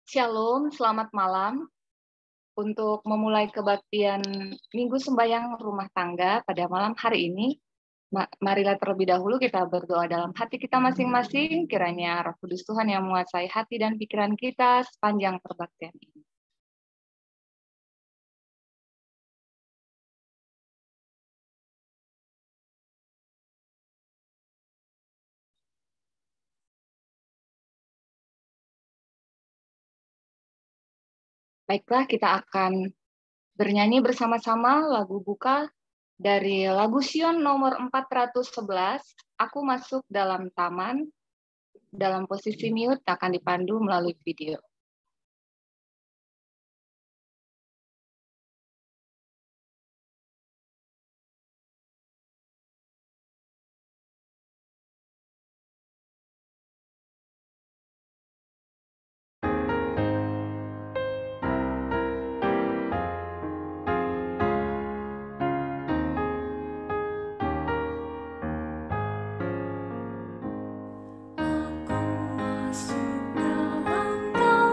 Shalom, selamat malam. Untuk memulai kebaktian Minggu Sembahyang Rumah Tangga pada malam hari ini, marilah terlebih dahulu kita berdoa dalam hati kita masing-masing, kiranya Roh Kudus Tuhan yang menguasai hati dan pikiran kita sepanjang perbaktian ini. Baiklah, kita akan bernyanyi bersama-sama lagu buka dari lagu Sion nomor 411, Aku Masuk Dalam Taman, dalam posisi mute akan dipandu melalui video. Aku masuk dalam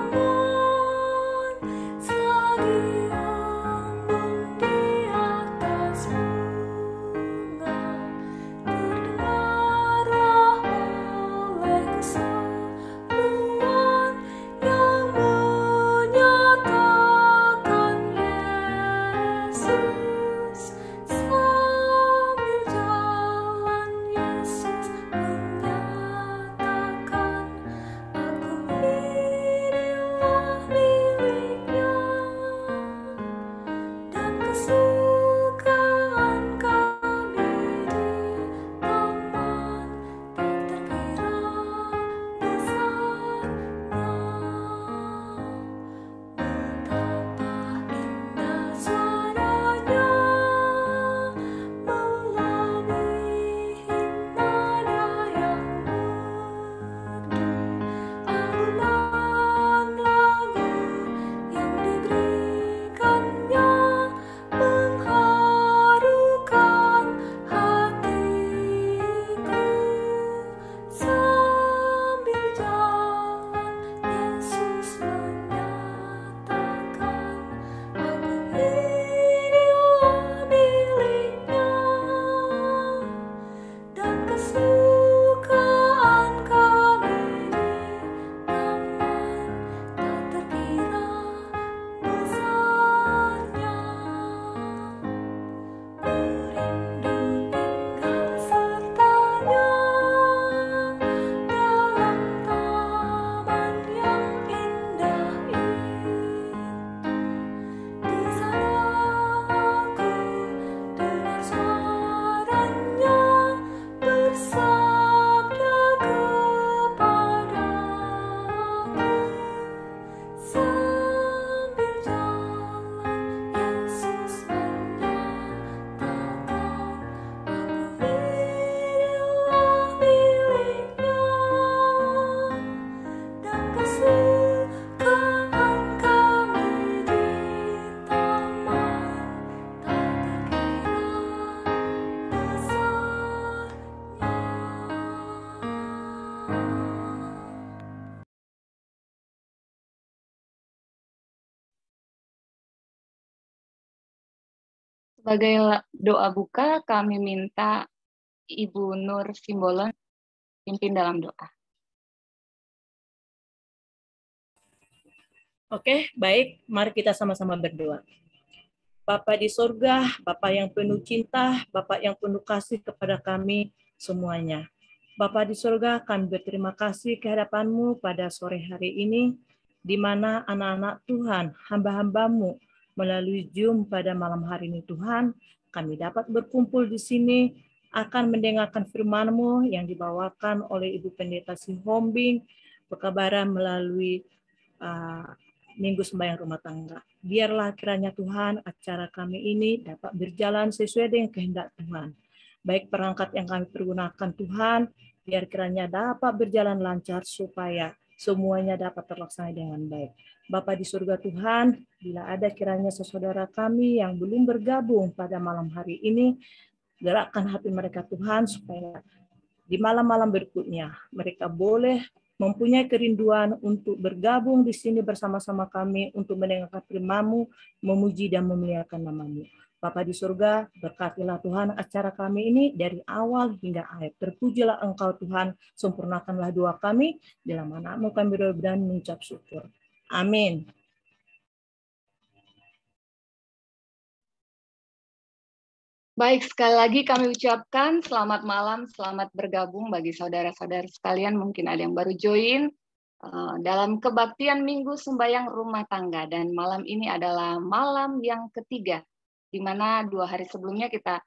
Sebagai doa buka, kami minta Ibu Nur Simbolon pimpin dalam doa. Oke, baik. Mari kita sama-sama berdoa. Bapa di sorga, Bapa yang penuh cinta, Bapa yang penuh kasih kepada kami semuanya. Bapa di sorga, kami berterima kasih kehadapan-Mu pada sore hari ini, di mana anak-anak Tuhan, hamba-hamba-Mu, melalui Zoom pada malam hari ini Tuhan, kami dapat berkumpul di sini, akan mendengarkan firman-Mu yang dibawakan oleh Ibu Pendeta Sihombing, berkabaran melalui Minggu Sembahyang Rumah Tangga. Biarlah kiranya Tuhan acara kami ini dapat berjalan sesuai dengan kehendak Tuhan. Baik perangkat yang kami pergunakan Tuhan, biar kiranya dapat berjalan lancar supaya semuanya dapat terlaksana dengan baik. Bapa di surga Tuhan, bila ada kiranya saudara kami yang belum bergabung pada malam hari ini, gerakkan hati mereka Tuhan supaya di malam-malam berikutnya mereka boleh mempunyai kerinduan untuk bergabung di sini bersama-sama kami untuk mendengarkan firman-Mu, memuji dan memuliakan nama-Mu. Bapa di surga, berkatilah Tuhan acara kami ini dari awal hingga akhir. Terpujilah Engkau Tuhan, sempurnakanlah doa kami, dalam nama-Mu kami berdoa dan mengucap syukur. Amin. Baik, sekali lagi kami ucapkan selamat malam, selamat bergabung bagi saudara-saudara sekalian. Mungkin ada yang baru join dalam kebaktian Minggu Sembahyang Rumah Tangga. Dan malam ini adalah malam yang ketiga, di mana 2 hari sebelumnya kita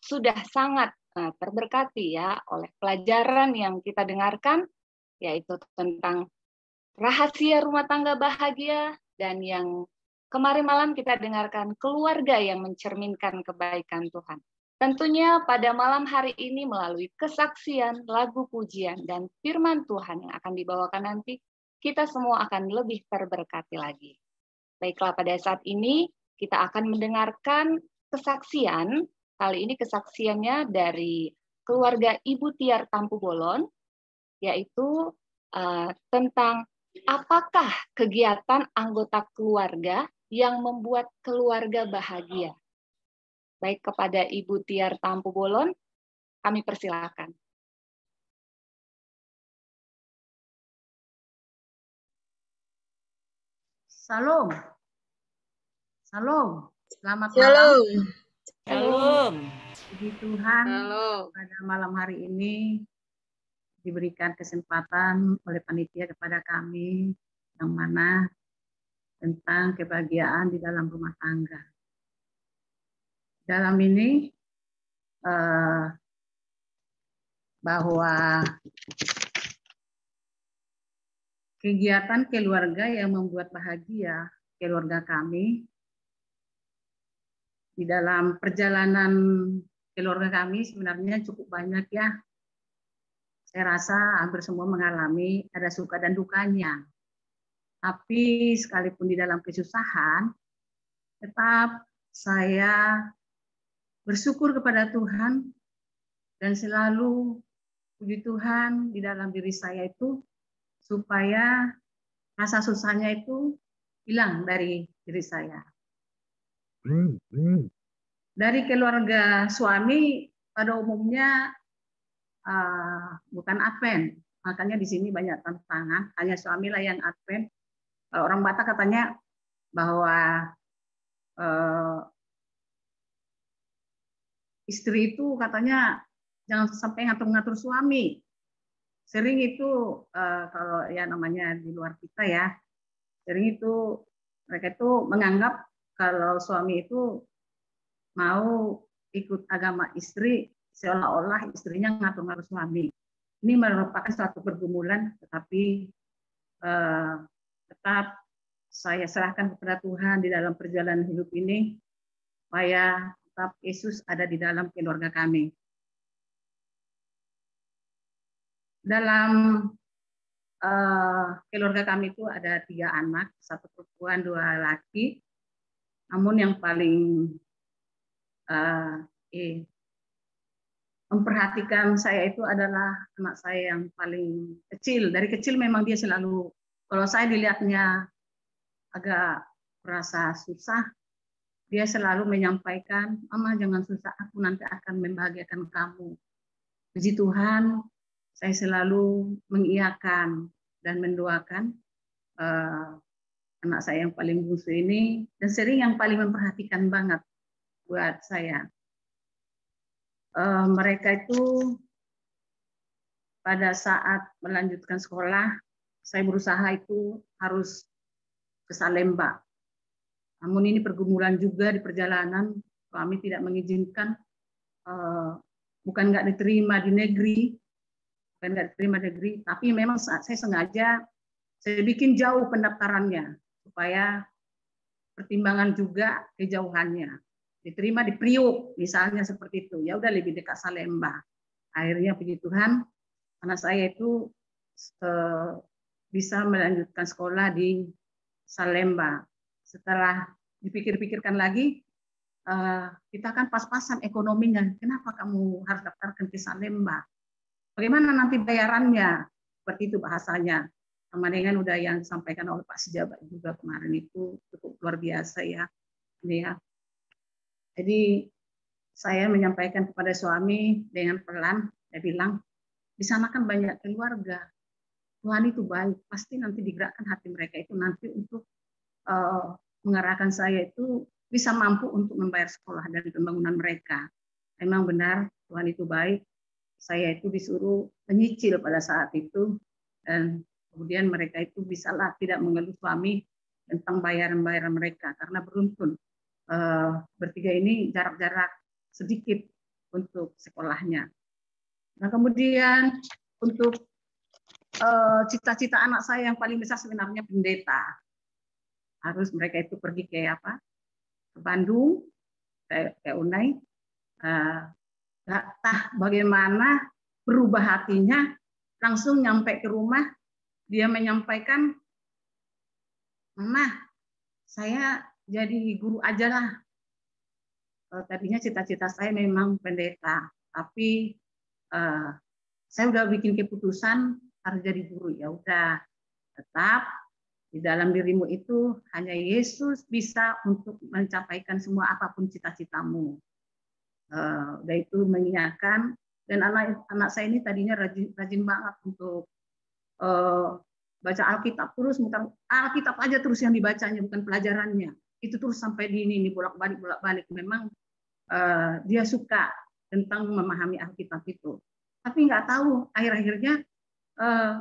sudah sangat terberkati ya oleh pelajaran yang kita dengarkan, yaitu tentang rahasia rumah tangga bahagia, dan yang kemarin malam kita dengarkan keluarga yang mencerminkan kebaikan Tuhan. Tentunya pada malam hari ini melalui kesaksian, lagu pujian, dan firman Tuhan yang akan dibawakan nanti, kita semua akan lebih terberkati lagi. Baiklah, pada saat ini kita akan mendengarkan kesaksian. Kali ini kesaksiannya dari keluarga Ibu Tiar Tampu Bolon, yaitu tentang apakah kegiatan anggota keluarga yang membuat keluarga bahagia. Baik, kepada Ibu Tiar Tampu Bolon, kami persilakan. Salam. Salam. Selamat Shalom. malam. Shalom. Puji Tuhan, Shalom. pada malam hari ini diberikan kesempatan oleh panitia kepada kami yang mana tentang kebahagiaan di dalam rumah tangga. Dalam ini bahwa kegiatan keluarga yang membuat bahagia keluarga kami di dalam perjalanan keluarga kami sebenarnya cukup banyak ya. Saya rasa hampir semua mengalami ada suka dan dukanya. Tapi sekalipun di dalam kesusahan, tetap saya bersyukur kepada Tuhan dan selalu puji Tuhan di dalam diri saya itu supaya rasa susahnya itu hilang dari diri saya. Dari keluarga suami pada umumnya bukan Advent, makanya di sini banyak tantangan. Hanya suamilah yang Advent. Kalau orang Batak katanya bahwa istri itu katanya jangan sampai ngatur-ngatur suami. Sering itu kalau ya namanya di luar kita ya, sering itu mereka itu menganggap kalau suami itu mau ikut agama istri seolah-olah istrinya ngatur-ngatur suami. Ini merupakan suatu pergumulan, tetapi tetap saya serahkan kepada Tuhan di dalam perjalanan hidup ini, supaya tetap Yesus ada di dalam keluarga kami. Dalam keluarga kami itu ada 3 anak, 1 perempuan, 2 laki. Namun yang paling memperhatikan saya itu adalah anak saya yang paling kecil. Dari kecil memang dia selalu, kalau saya dilihatnya agak merasa susah, dia selalu menyampaikan, "Mama jangan susah, aku nanti akan membahagiakan kamu." Puji Tuhan, saya selalu mengiyakan dan mendoakan anak saya yang paling bungsu ini, dan sering yang paling memperhatikan banget buat saya. Mereka itu pada saat melanjutkan sekolah, saya berusaha itu harus ke Salemba. Namun ini pergumulan juga di perjalanan, kami tidak mengizinkan, bukan nggak diterima di negeri, bukan nggak diterima di negeri, tapi memang saya sengaja saya bikin jauh pendaftarannya supaya pertimbangan juga kejauhannya. Diterima di Priuk misalnya seperti itu, ya udah lebih dekat Salemba. Akhirnya puji Tuhan, anak saya itu bisa melanjutkan sekolah di Salemba. Setelah dipikir-pikirkan lagi, kita kan pas-pasan ekonominya. Kenapa kamu harus daftarkan ke Salemba? Bagaimana nanti bayarannya? Seperti itu bahasanya. Sama dengan udah yang disampaikan oleh Pak Sejabat juga kemarin itu cukup luar biasa ya. Ini ya. Jadi saya menyampaikan kepada suami dengan pelan, saya bilang, di sana kan banyak keluarga. Tuhan itu baik, pasti nanti digerakkan hati mereka itu nanti untuk mengarahkan saya itu bisa mampu untuk membayar sekolah dan pembangunan mereka. Memang benar Tuhan itu baik. Saya itu disuruh menyicil pada saat itu, dan kemudian mereka itu bisalah tidak mengeluh suami tentang bayaran-bayaran mereka karena beruntun bertiga ini jarak-jarak sedikit untuk sekolahnya. Nah kemudian untuk cita-cita anak saya yang paling besar sebenarnya pendeta. Harus mereka itu pergi ke apa? Ke Bandung, ke Unai. Bagaimana berubah hatinya, langsung nyampe ke rumah, dia menyampaikan, "Mama, saya jadi guru aja lah." Tadinya cita-cita saya memang pendeta, tapi saya udah bikin keputusan harus jadi guru. Ya udah, tetap di dalam dirimu itu hanya Yesus bisa untuk mencapaikan semua apapun cita-citamu. Udah itu mengingatkan, dan anak saya ini tadinya rajin banget untuk baca Alkitab terus, bukan Alkitab aja terus yang dibacanya, bukan pelajarannya. Itu terus sampai di ini bolak-balik. Memang dia suka tentang memahami Alkitab itu. Tapi nggak tahu akhir-akhirnya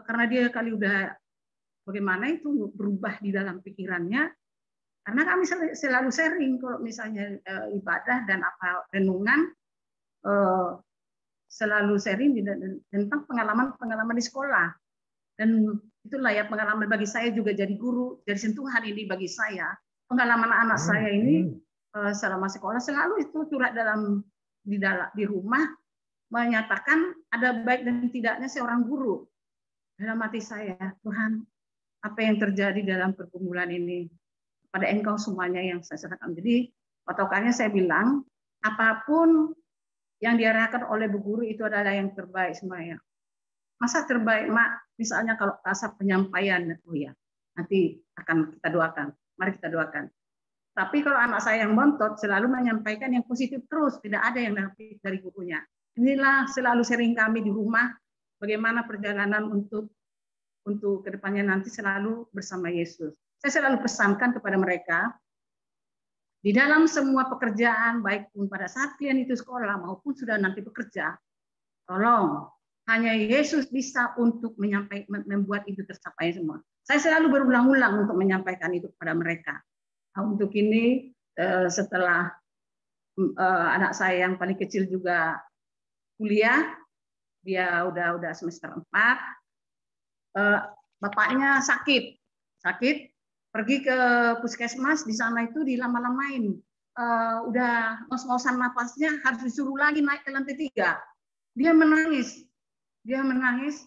karena dia kali udah bagaimana itu berubah di dalam pikirannya. Karena kami selalu sharing kalau misalnya ibadah dan apa renungan, selalu sharing tentang pengalaman-pengalaman di sekolah. Dan itulah ya pengalaman bagi saya juga jadi guru, jadi sentuhan ini bagi saya. Pengalaman anak saya ini selama sekolah selalu itu curhat di rumah menyatakan ada baik dan tidaknya seorang guru. Dalam hati saya, Tuhan, apa yang terjadi dalam pergumulan ini? Pada Engkau semuanya yang saya serahkan. Jadi patokannya saya bilang, apapun yang diarahkan oleh Bu Guru itu adalah yang terbaik semuanya. Masa terbaik, Mak? Misalnya kalau rasa penyampaian, oh ya, nanti akan kita doakan. Mari kita doakan. Tapi kalau anak saya yang bontot selalu menyampaikan yang positif terus, tidak ada yang negatif dari gurunya. Inilah selalu sering kami di rumah, bagaimana perjalanan untuk kedepannya nanti selalu bersama Yesus. Saya selalu pesankan kepada mereka, di dalam semua pekerjaan, baik pun pada saat kalian itu sekolah maupun sudah nanti bekerja, tolong, hanya Yesus bisa untuk membuat itu tercapai semua. Saya selalu berulang-ulang untuk menyampaikan itu kepada mereka. Untuk ini, setelah anak saya yang paling kecil juga kuliah, dia udah semester 4, bapaknya sakit, pergi ke puskesmas, di sana itu dilama-lamain, udah ngos-ngosan napasnya, harus disuruh lagi naik ke lantai 3. Dia menangis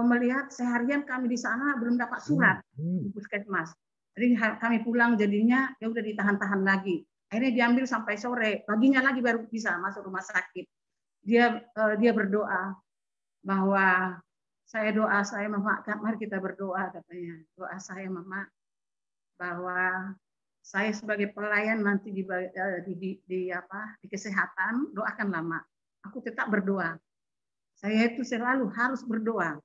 melihat seharian kami di sana belum dapat surat di puskesmas. Jadi kami pulang jadinya ya udah ditahan-tahan lagi. Akhirnya diambil sampai sore, paginya lagi baru bisa masuk rumah sakit. Dia berdoa bahwa saya Mama, mari kita berdoa katanya. Doa saya Mama bahwa saya sebagai pelayan nanti di kesehatan, doakan lama. Aku tetap berdoa. Saya itu selalu harus berdoa.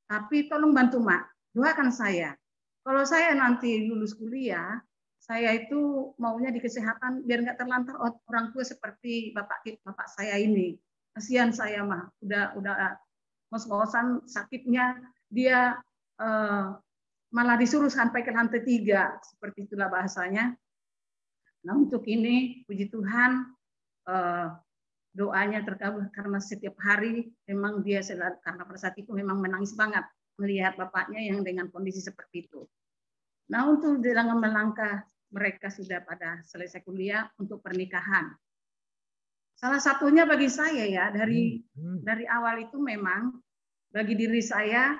Tapi tolong bantu Mak, doakan saya. Kalau saya nanti lulus kuliah, saya itu maunya di kesehatan biar nggak terlantar orang tua seperti bapak saya ini. Kasihan saya mah, udah ngos-ngosan sakitnya, dia malah disuruh sampai ke lantai 3, seperti itulah bahasanya. Nah untuk ini, puji Tuhan, doanya terkabul karena setiap hari memang dia karena pada saat itu memang menangis banget melihat bapaknya yang dengan kondisi seperti itu. Nah untuk dalam melangkah mereka sudah pada selesai kuliah untuk pernikahan. Salah satunya bagi saya ya dari awal itu memang bagi diri saya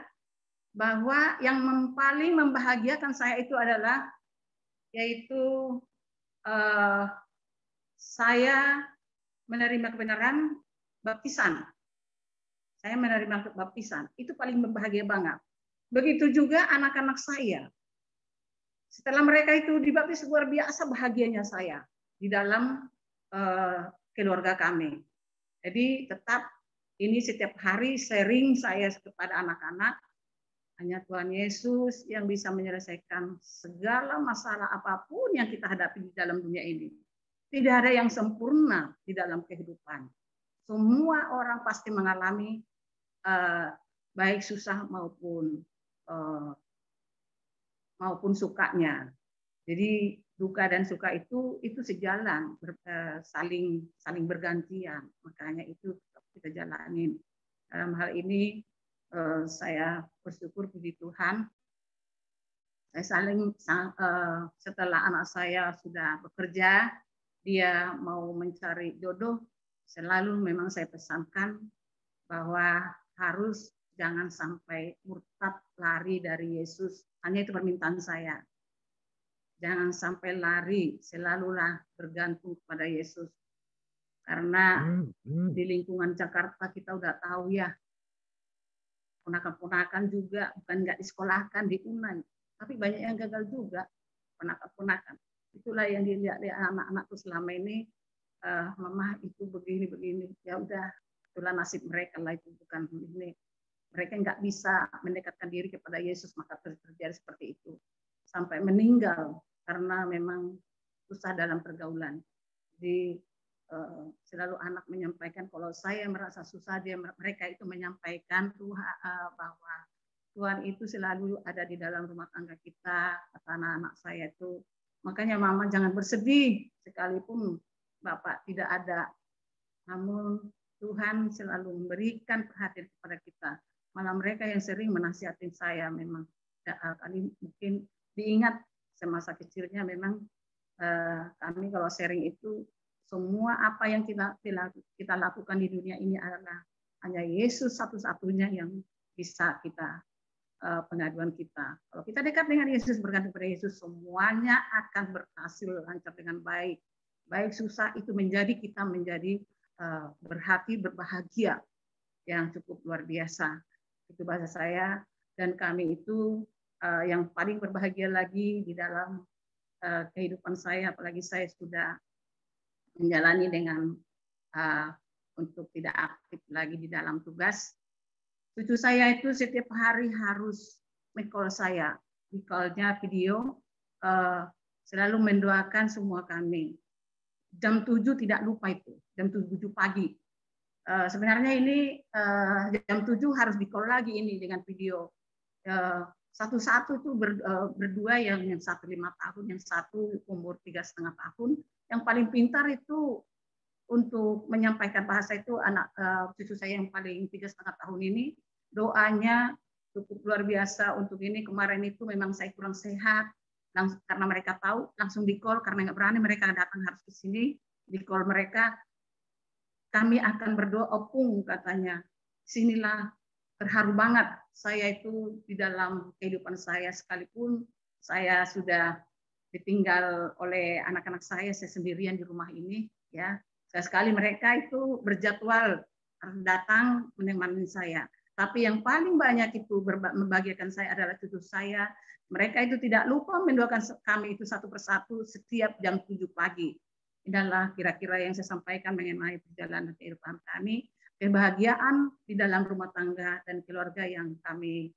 bahwa yang paling membahagiakan saya itu adalah yaitu saya menerima kebenaran baptisan. Saya menerima baptisan, itu paling berbahagia banget. Begitu juga anak-anak saya. Setelah mereka itu dibaptis, luar biasa bahagianya saya di dalam keluarga kami. Jadi tetap ini setiap hari sharing saya kepada anak-anak. Hanya Tuhan Yesus yang bisa menyelesaikan segala masalah apapun yang kita hadapi di dalam dunia ini. Tidak ada yang sempurna di dalam kehidupan. Semua orang pasti mengalami baik susah maupun sukanya. Jadi duka dan suka itu sejalan, saling bergantian. Makanya itu kita jalanin. Dalam hal ini saya bersyukur puji Tuhan. Saya setelah anak saya sudah bekerja, dia mau mencari jodoh, selalu memang saya pesankan bahwa harus jangan sampai murtad lari dari Yesus. Hanya itu permintaan saya. Jangan sampai lari, selalulah bergantung kepada Yesus. Karena di lingkungan Jakarta kita udah tahu ya, ponakan-ponakan juga bukan nggak disekolahkan di UNAN, tapi banyak yang gagal juga ponakan-ponakan. Itulah yang dilihat anak-anak tuh selama ini, mama itu begini. Ya udah, itulah nasib mereka lah, itu bukan ini. Mereka nggak bisa mendekatkan diri kepada Yesus, maka terjadi seperti itu sampai meninggal karena memang susah dalam pergaulan. Jadi selalu anak menyampaikan kalau saya merasa susah, mereka itu menyampaikan Tuhan bahwa Tuhan itu selalu ada di dalam rumah tangga kita, kata anak-anak saya itu. Makanya mama jangan bersedih sekalipun bapak tidak ada, namun Tuhan selalu memberikan perhatian kepada kita. Malah mereka yang sering menasihati saya memang kali mungkin diingat semasa kecilnya memang kami kalau sharing itu semua apa yang kita lakukan di dunia ini adalah hanya Yesus satu-satunya yang bisa kita pengaduan kita. Kalau kita dekat dengan Yesus, bergantung pada Yesus, semuanya akan berhasil lancar dengan baik. Baik susah itu kita menjadi berhati berbahagia yang cukup luar biasa. Itu bahasa saya, dan kami itu yang paling berbahagia lagi di dalam kehidupan saya, apalagi saya sudah menjalani dengan untuk tidak aktif lagi di dalam tugas. Cucu saya itu setiap hari harus call saya, di call-nya video, selalu mendoakan semua kami. Jam 7 tidak lupa itu, jam 7 pagi. Sebenarnya ini jam 7 harus di call lagi ini dengan video. Satu-satu itu berdua, yang satu 5 tahun, yang satu umur 3,5 tahun. Yang paling pintar itu untuk menyampaikan bahasa itu anak cucu saya yang paling 3,5 tahun ini. Doanya cukup luar biasa untuk ini. Kemarin itu memang saya kurang sehat, karena mereka tahu langsung di call, karena nggak berani mereka datang harus ke sini, di call mereka. Kami akan berdoa, opung katanya. Sinilah terharu banget saya itu di dalam kehidupan saya, sekalipun saya sudah ditinggal oleh anak-anak saya sendirian di rumah ini, ya. Sekali mereka itu berjadwal datang menemani saya. Tapi yang paling banyak itu membahagiakan saya adalah cucu saya. Mereka itu tidak lupa mendoakan kami itu satu persatu setiap jam 7 pagi. Inilah kira-kira yang saya sampaikan mengenai perjalanan kehidupan kami, kebahagiaan di dalam rumah tangga dan keluarga yang kami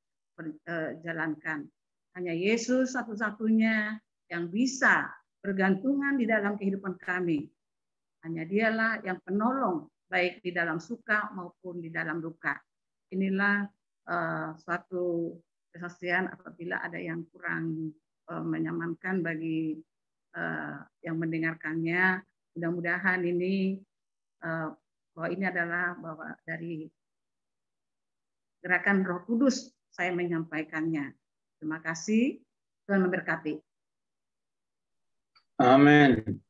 jalankan. Hanya Yesus satu-satunya yang bisa bergantungan di dalam kehidupan kami. Hanya Dialah yang penolong, baik di dalam suka maupun di dalam duka. Inilah suatu kesaksian apabila ada yang kurang menyamankan bagi yang mendengarkannya. Mudah-mudahan ini bahwa ini adalah bahwa dari gerakan Roh Kudus saya menyampaikannya. Terima kasih. Tuhan memberkati. Amin.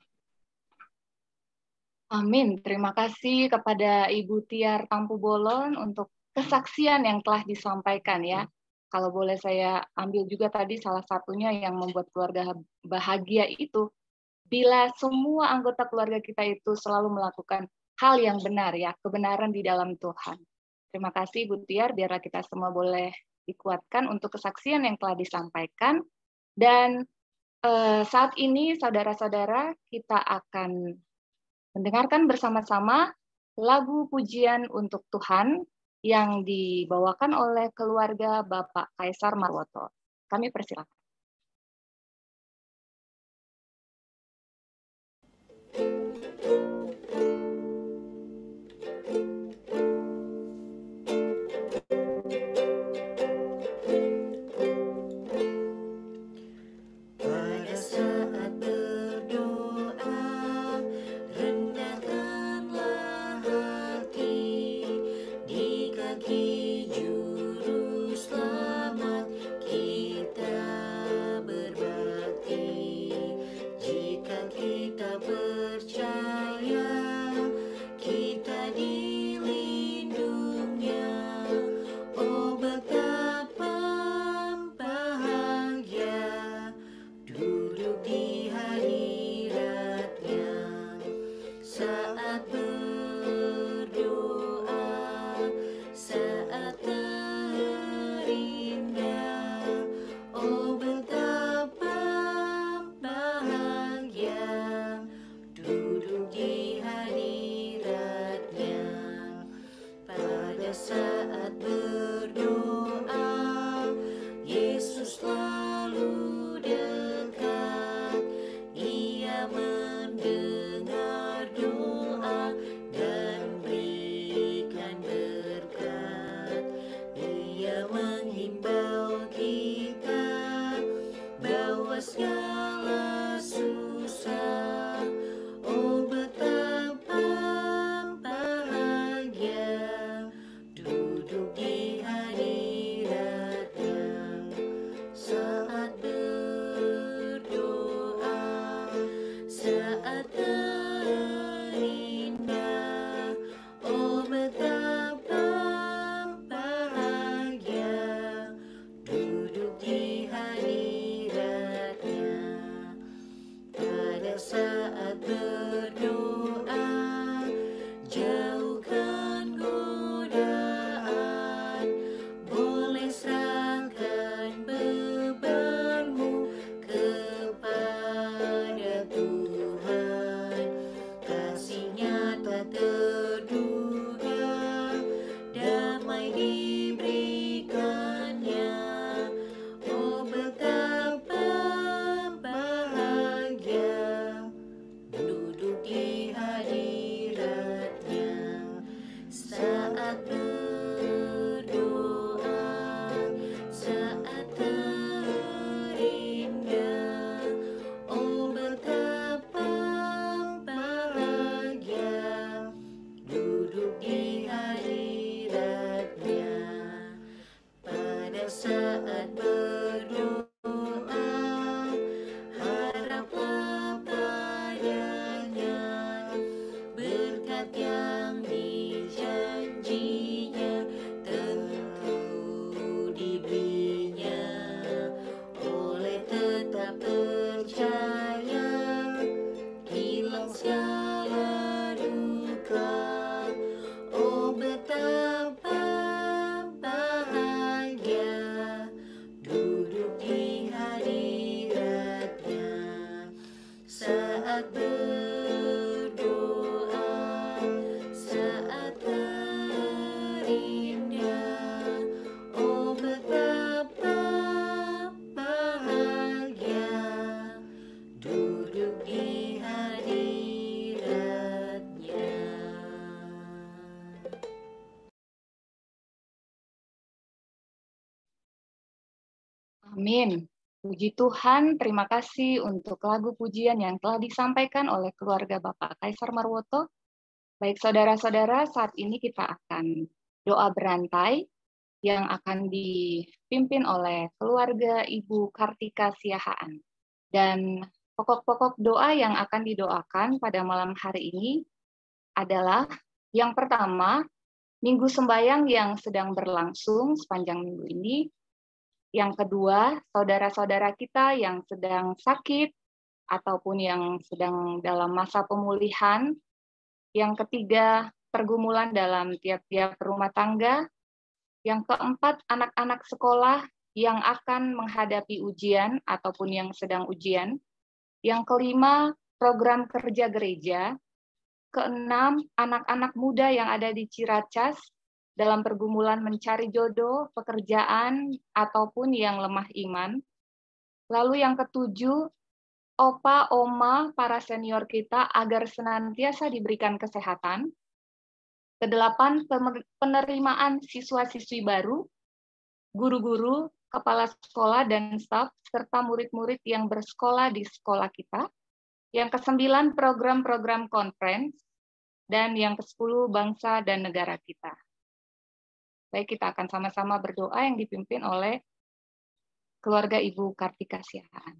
Amin. Terima kasih kepada Ibu Tiar Tampu Bolon untuk kesaksian yang telah disampaikan ya. Kalau boleh saya ambil juga tadi salah satunya yang membuat keluarga bahagia itu bila semua anggota keluarga kita itu selalu melakukan hal yang benar ya, kebenaran di dalam Tuhan. Terima kasih Ibu Tiar, biarlah kita semua boleh dikuatkan untuk kesaksian yang telah disampaikan. Dan saat ini saudara-saudara kita akan mendengarkan bersama-sama lagu pujian untuk Tuhan yang dibawakan oleh keluarga Bapak Kaisar Marwoto. Kami persilakan. Juru selamat kita. Amin. Puji Tuhan, terima kasih untuk lagu pujian yang telah disampaikan oleh keluarga Bapak Kaisar Marwoto. Baik saudara-saudara, saat ini kita akan doa berantai yang akan dipimpin oleh keluarga Ibu Kartika Siahaan. Dan pokok-pokok doa yang akan didoakan pada malam hari ini adalah yang pertama, Minggu Sembayang yang sedang berlangsung sepanjang minggu ini. Yang kedua, saudara-saudara kita yang sedang sakit ataupun yang sedang dalam masa pemulihan. Yang ketiga, pergumulan dalam tiap-tiap rumah tangga. Yang keempat, anak-anak sekolah yang akan menghadapi ujian ataupun yang sedang ujian. Yang kelima, program kerja gereja. Keenam, anak-anak muda yang ada di Ciracas dalam pergumulan mencari jodoh, pekerjaan, ataupun yang lemah iman. Lalu yang ketujuh, opa, oma, para senior kita agar senantiasa diberikan kesehatan. Kedelapan, penerimaan siswa-siswi baru, guru-guru, kepala sekolah, dan staf, serta murid-murid yang bersekolah di sekolah kita. Yang kesembilan, program-program conference. Dan yang ke-10, bangsa dan negara kita. Baik, kita akan sama-sama berdoa yang dipimpin oleh keluarga Ibu Kartika Siahaan.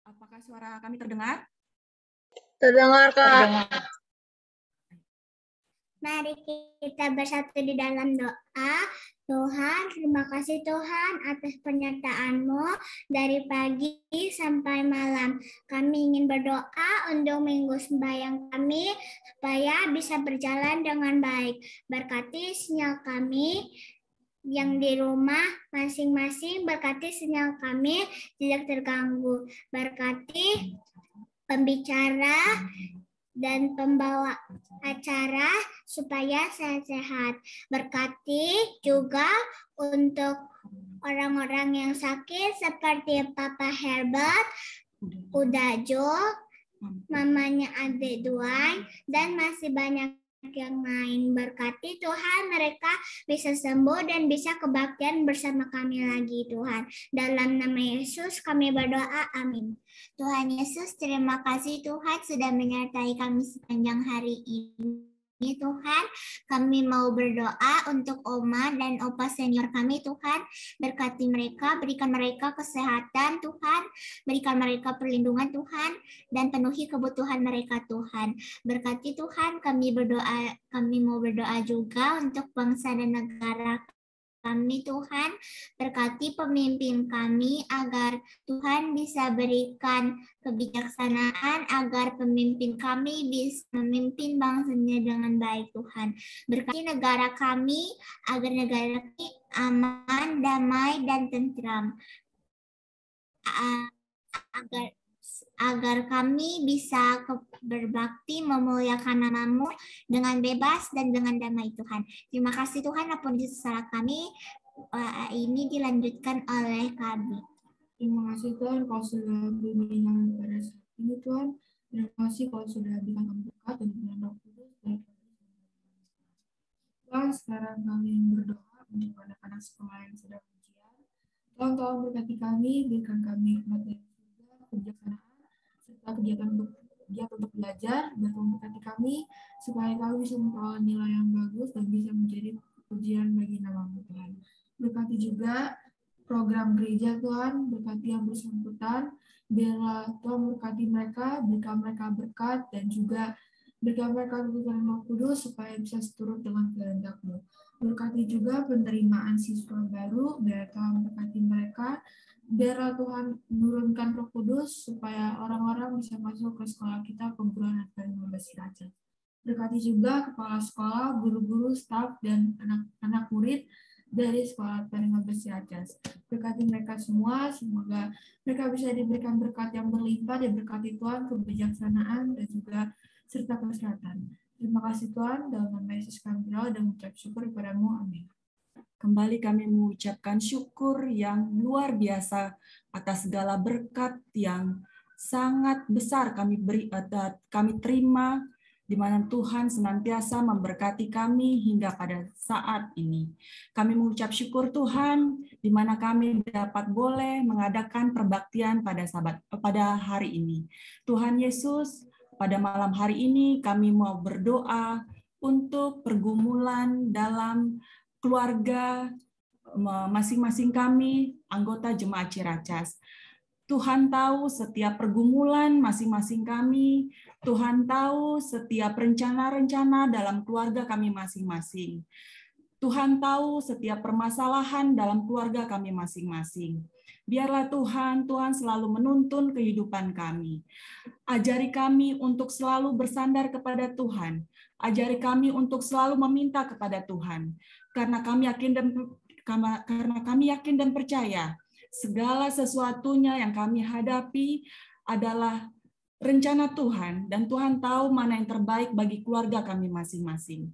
Apakah suara kami terdengar? Terdengar, Kak. Terdengar. Mari kita bersatu di dalam doa. Tuhan, terima kasih Tuhan atas penyertaan-Mu dari pagi sampai malam. Kami ingin berdoa untuk minggu sembahyang kami supaya bisa berjalan dengan baik. Berkati sinyal kami yang di rumah masing-masing, berkati sinyal kami tidak terganggu. Berkati pembicara dan pembawa acara supaya sehat-sehat. Berkati juga untuk orang-orang yang sakit seperti Papa Herbert, Udajo, mamanya Adik Duan, dan masih banyak yang lain. Berkati Tuhan mereka bisa sembuh dan bisa kebaktian bersama kami lagi Tuhan. Dalam nama Yesus kami berdoa, amin. Tuhan Yesus, terima kasih Tuhan sudah menyertai kami sepanjang hari ini. Tuhan, kami mau berdoa untuk Oma dan Opa senior kami Tuhan. Berkati mereka, berikan mereka kesehatan Tuhan, berikan mereka perlindungan Tuhan, dan penuhi kebutuhan mereka Tuhan. Berkati Tuhan, kami mau berdoa juga untuk bangsa dan negara kami Tuhan, berkati pemimpin kami agar Tuhan bisa berikan kebijaksanaan agar pemimpin kami bisa memimpin bangsanya dengan baik Tuhan. Berkati negara kami agar negara kami aman, damai, dan tentram. Agar kami bisa berbakti memuliakan nama-Mu dengan bebas dan dengan damai Tuhan. Terima kasih Tuhan, ampun salah kami, ini dilanjutkan oleh kami. Terima kasih Tuhan kalau sudah bimbingan pada saat ini Tuhan. Terima kasih kalau sudah berikan kami berkat dan berikan Roh Kudus. Tuhan, sekarang kami berdoa untuk anak-anak sekolah yang sedang ujian. Tuhan, tolong berkati kami, berikan kami kematian juga, kebijaksanaan, serta kegiatan untuk belajar, dan memberkati kami supaya kami bisa memperoleh nilai yang bagus dan bisa menjadi pujian bagi nama-Mu Tuhan. Berkati juga program gereja Tuhan, berkati yang bersangkutan, biarlah Tuhan berkati mereka, berikan mereka berkat, dan juga berikan mereka tuntunan Roh Kudus supaya bisa seturut dengan kehendak-Mu. Berkati juga penerimaan siswa baru, biar Tuhan berkati mereka, biarlah Tuhan menurunkan Roh Kudus supaya orang-orang bisa masuk ke sekolah kita perguruan Advent 15 Ciracas. Berkati juga kepala sekolah, guru-guru, staf, dan anak-anak murid dari sekolah Advent 15 Ciracas. Berkati mereka semua, semoga mereka bisa diberikan berkat yang berlimpah, diberkati Tuhan, kebijaksanaan, dan juga serta kesehatan. Terima kasih Tuhan, dalam nama Yesus kami berdoa dan mengucap syukur kepada-Mu. Amin. Kembali kami mengucapkan syukur yang luar biasa atas segala berkat yang sangat besar kami terima di mana Tuhan senantiasa memberkati kami hingga pada saat ini. Kami mengucap syukur Tuhan, di mana kami dapat boleh mengadakan perbaktian pada hari ini. Tuhan Yesus, pada malam hari ini kami mau berdoa untuk pergumulan dalam keluarga masing-masing kami, anggota Jemaat Ciracas. Tuhan tahu setiap pergumulan masing-masing kami. Tuhan tahu setiap rencana-rencana dalam keluarga kami masing-masing. Tuhan tahu setiap permasalahan dalam keluarga kami masing-masing. Biarlah Tuhan selalu menuntun kehidupan kami. Ajari kami untuk selalu bersandar kepada Tuhan. Ajari kami untuk selalu meminta kepada Tuhan. Karena kami yakin dan percaya segala sesuatunya yang kami hadapi adalah rencana Tuhan, dan Tuhan tahu mana yang terbaik bagi keluarga kami masing-masing.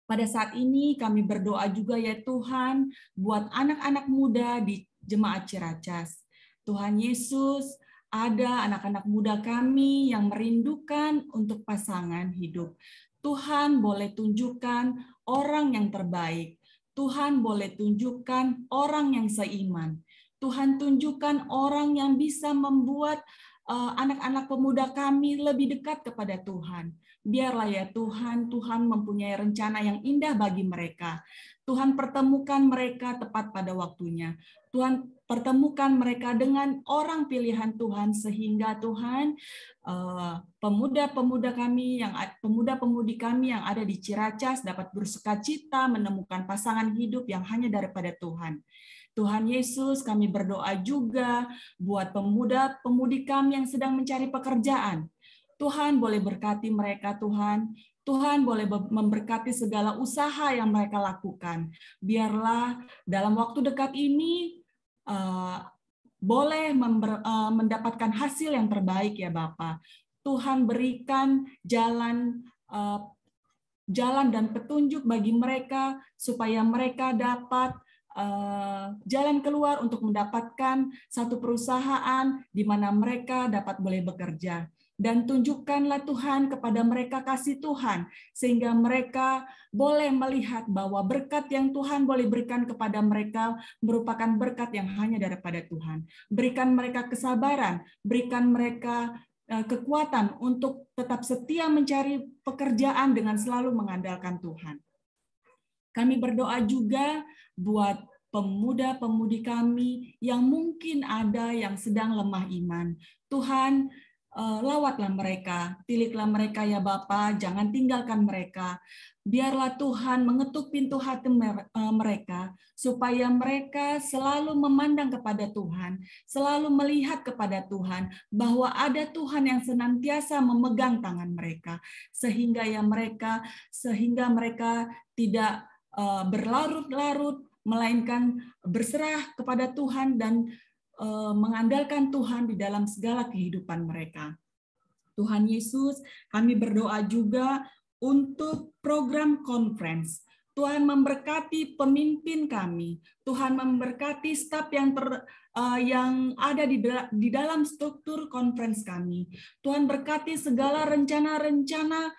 Pada saat ini kami berdoa juga ya Tuhan, buat anak-anak muda di Jemaat Ciracas. Tuhan Yesus, ada anak-anak muda kami yang merindukan untuk pasangan hidup. Tuhan boleh tunjukkan orang yang terbaik. Tuhan boleh tunjukkan orang yang seiman. Tuhan tunjukkan orang yang bisa membuat anak-anak pemuda kami lebih dekat kepada Tuhan. Biarlah ya Tuhan mempunyai rencana yang indah bagi mereka. Tuhan pertemukan mereka tepat pada waktunya. Tuhan pertemukan mereka dengan orang pilihan Tuhan, sehingga Tuhan pemuda-pemudi kami yang ada di Ciracas dapat bersukacita menemukan pasangan hidup yang hanya daripada Tuhan. Tuhan Yesus, kami berdoa juga buat pemuda-pemudi kami yang sedang mencari pekerjaan. Tuhan boleh berkati mereka, Tuhan. Tuhan boleh memberkati segala usaha yang mereka lakukan. Biarlah dalam waktu dekat ini boleh mendapatkan hasil yang terbaik ya Bapa. Tuhan berikan jalan dan petunjuk bagi mereka supaya mereka dapat jalan keluar untuk mendapatkan satu perusahaan di mana mereka dapat boleh bekerja. Dan tunjukkanlah Tuhan kepada mereka kasih Tuhan, sehingga mereka boleh melihat bahwa berkat yang Tuhan boleh berikan kepada mereka merupakan berkat yang hanya daripada Tuhan. Berikan mereka kesabaran, berikan mereka kekuatan untuk tetap setia mencari pekerjaan dengan selalu mengandalkan Tuhan. Kami berdoa juga buat pemuda-pemudi kami yang mungkin ada yang sedang lemah iman. Tuhan, lawatlah mereka, tiliklah mereka ya Bapa, jangan tinggalkan mereka. Biarlah Tuhan mengetuk pintu hati mereka, supaya mereka selalu memandang kepada Tuhan, selalu melihat kepada Tuhan, bahwa ada Tuhan yang senantiasa memegang tangan mereka, sehingga mereka tidak berlarut-larut, melainkan berserah kepada Tuhan dan mengandalkan Tuhan di dalam segala kehidupan mereka. Tuhan Yesus, kami berdoa juga untuk program conference. Tuhan memberkati pemimpin kami. Tuhan memberkati staf yang ada di dalam struktur conference kami. Tuhan berkati segala rencana-rencana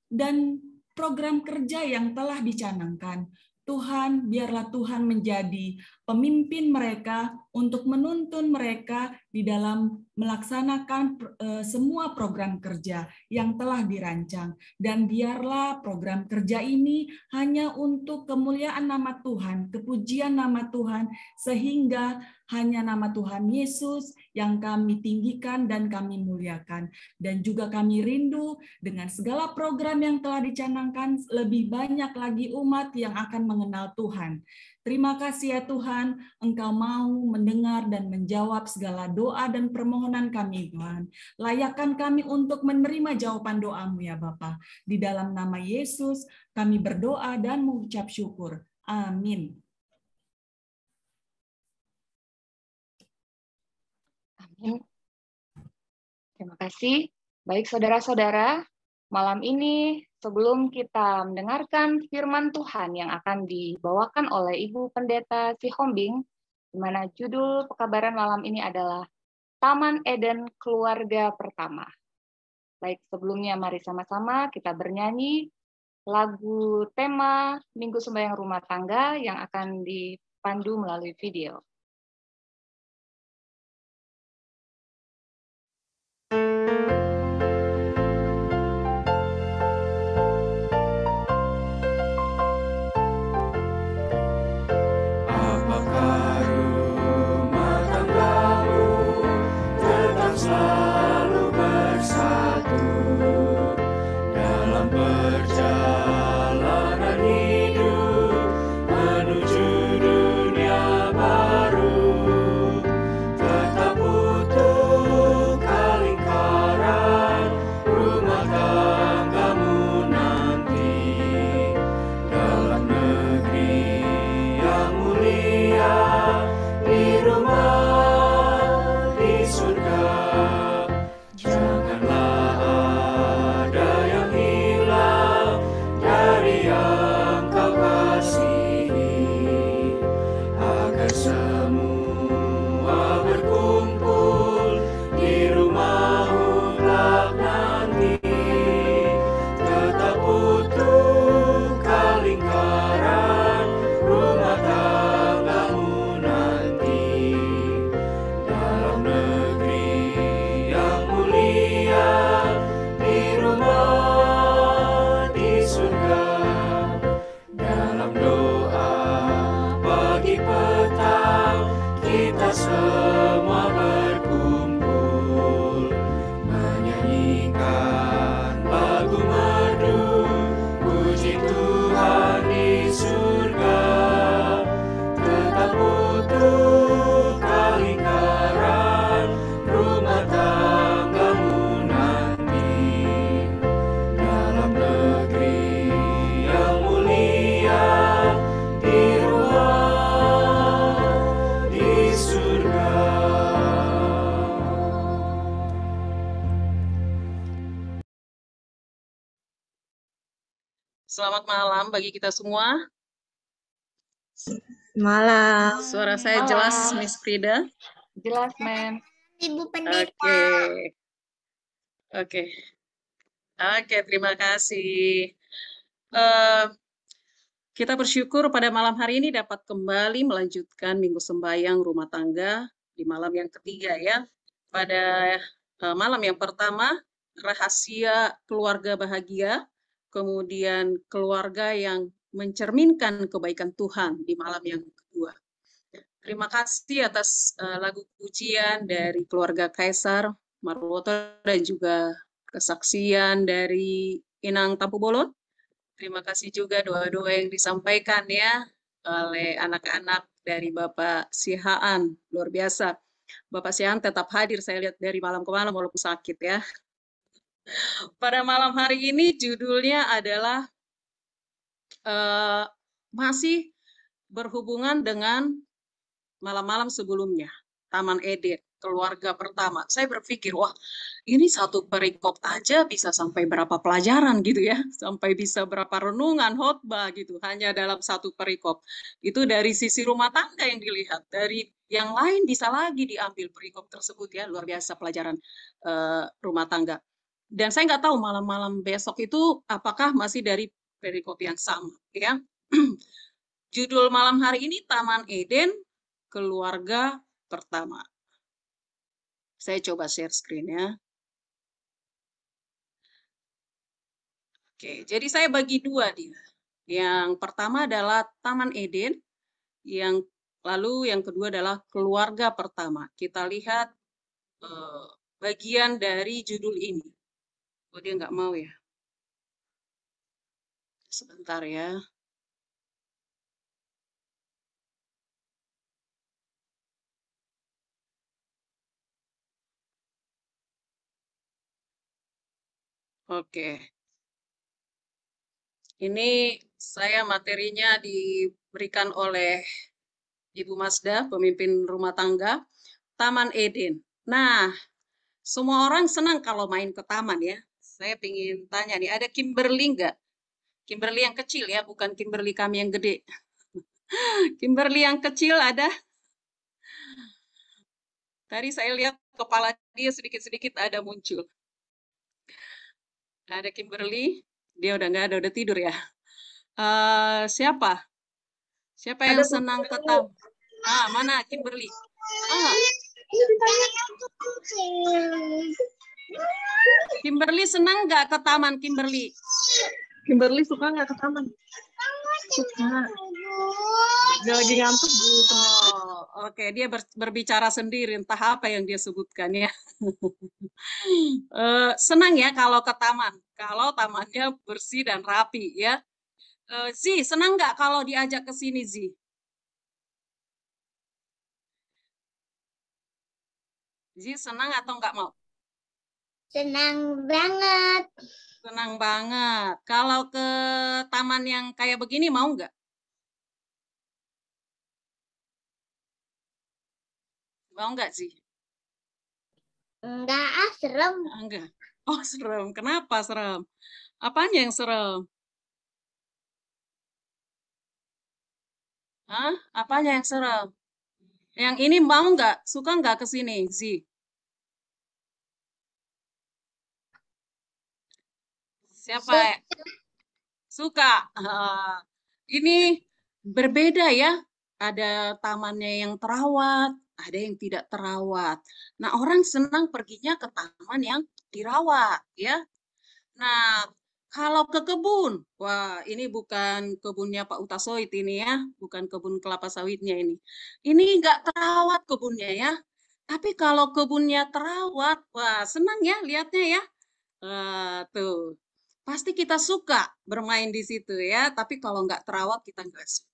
dan program kerja yang telah dicanangkan. Tuhan, biarlah Tuhan menjadi pemimpin mereka untuk menuntun mereka di dalam melaksanakan semua program kerja yang telah dirancang. Dan biarlah program kerja ini hanya untuk kemuliaan nama Tuhan, kepujian nama Tuhan, sehingga hanya nama Tuhan Yesus yang kami tinggikan dan kami muliakan. Dan juga kami rindu dengan segala program yang telah dicanangkan, lebih banyak lagi umat yang akan mengenal Tuhan. Terima kasih ya Tuhan, Engkau mau mendengar dan menjawab segala doa dan permohonan kami Tuhan. Layakkan kami untuk menerima jawaban doa-Mu ya Bapa. Di dalam nama Yesus kami berdoa dan mengucap syukur. Amin. Amin. Terima kasih. Baik saudara-saudara, malam ini sebelum kita mendengarkan firman Tuhan yang akan dibawakan oleh Ibu Pendeta Sihombing, di mana judul pekabaran malam ini adalah Taman Eden Keluarga Pertama. Baik, sebelumnya mari sama-sama kita bernyanyi lagu tema Minggu Sembahyang Rumah Tangga yang akan dipandu melalui video. Selamat malam bagi kita semua. Malam. Suara saya jelas, Miss Frida? Jelas, Mem. Ibu Pendeta. Oke, terima kasih. Kita bersyukur pada malam hari ini dapat kembali melanjutkan Minggu Sembahyang Rumah Tangga di malam yang ketiga ya. Pada malam yang pertama, rahasia keluarga bahagia. Kemudian keluarga yang mencerminkan kebaikan Tuhan di malam yang kedua. Terima kasih atas lagu pujian dari keluarga Kaisar Marwoto dan juga kesaksian dari Inang Tampu Bolon. Terima kasih juga doa-doa yang disampaikan ya oleh anak-anak dari Bapak Sihaan. Luar biasa. Bapak Sihaan tetap hadir, saya lihat dari malam ke malam walaupun sakit ya. Pada malam hari ini judulnya adalah masih berhubungan dengan malam-malam sebelumnya, Taman Eden, keluarga pertama. Saya berpikir, wah ini satu perikop aja bisa sampai berapa pelajaran gitu ya, sampai bisa berapa renungan, khotbah gitu, hanya dalam satu perikop. Itu dari sisi rumah tangga yang dilihat, dari yang lain bisa lagi diambil perikop tersebut ya, luar biasa pelajaran rumah tangga. Dan saya nggak tahu malam-malam besok itu apakah masih dari perikop yang sama ya. Judul malam hari ini Taman Eden, keluarga pertama. Saya coba share screen ya. Oke, jadi saya bagi dua dia. Yang pertama adalah Taman Eden, lalu yang kedua adalah keluarga pertama. Kita lihat bagian dari judul ini. Oh, dia nggak mau ya. Sebentar ya. Oke. Ini saya materinya diberikan oleh Ibu Masda, pemimpin rumah tangga, Taman Eden. Nah, semua orang senang kalau main ke taman ya. Saya ingin tanya nih, ada Kimberly nggak? Kimberly yang kecil ya, bukan Kimberly kami yang gede. Kimberly yang kecil ada? Tadi saya lihat kepala dia sedikit-sedikit ada muncul. Ada Kimberly, dia udah nggak ada, udah tidur ya. Siapa? Siapa yang senang ke taman? Mana Kimberly? Kimberly senang nggak ke taman, Kimberly? Kimberly suka nggak ke taman? Suka. Dia lagi ngantuk, Bu. Oke. Dia berbicara sendiri, entah apa yang dia sebutkan ya. Senang ya kalau ke taman, kalau tamannya bersih dan rapi ya. Zi, senang nggak kalau diajak ke sini, Zi? Zi, senang atau nggak mau? Senang banget. Senang banget. Kalau ke taman yang kayak begini mau nggak? Mau nggak sih? Enggak, serem. Enggak. Oh, serem. Kenapa serem? Apanya yang serem? Hah? Apanya yang serem? Yang ini mau nggak? Suka nggak ke sini, Zi? Siapa? Suka. Ini berbeda ya. Ada tamannya yang terawat, ada yang tidak terawat. Nah, orang senang perginya ke taman yang dirawat, ya. Nah, kalau ke kebun, wah ini bukan kebunnya Pak Utasoit ini ya, bukan kebun kelapa sawitnya ini. Ini nggak terawat kebunnya ya. Tapi kalau kebunnya terawat, wah senang ya lihatnya ya. Tuh, pasti kita suka bermain di situ ya. Tapi kalau nggak terawat kita nggak suka.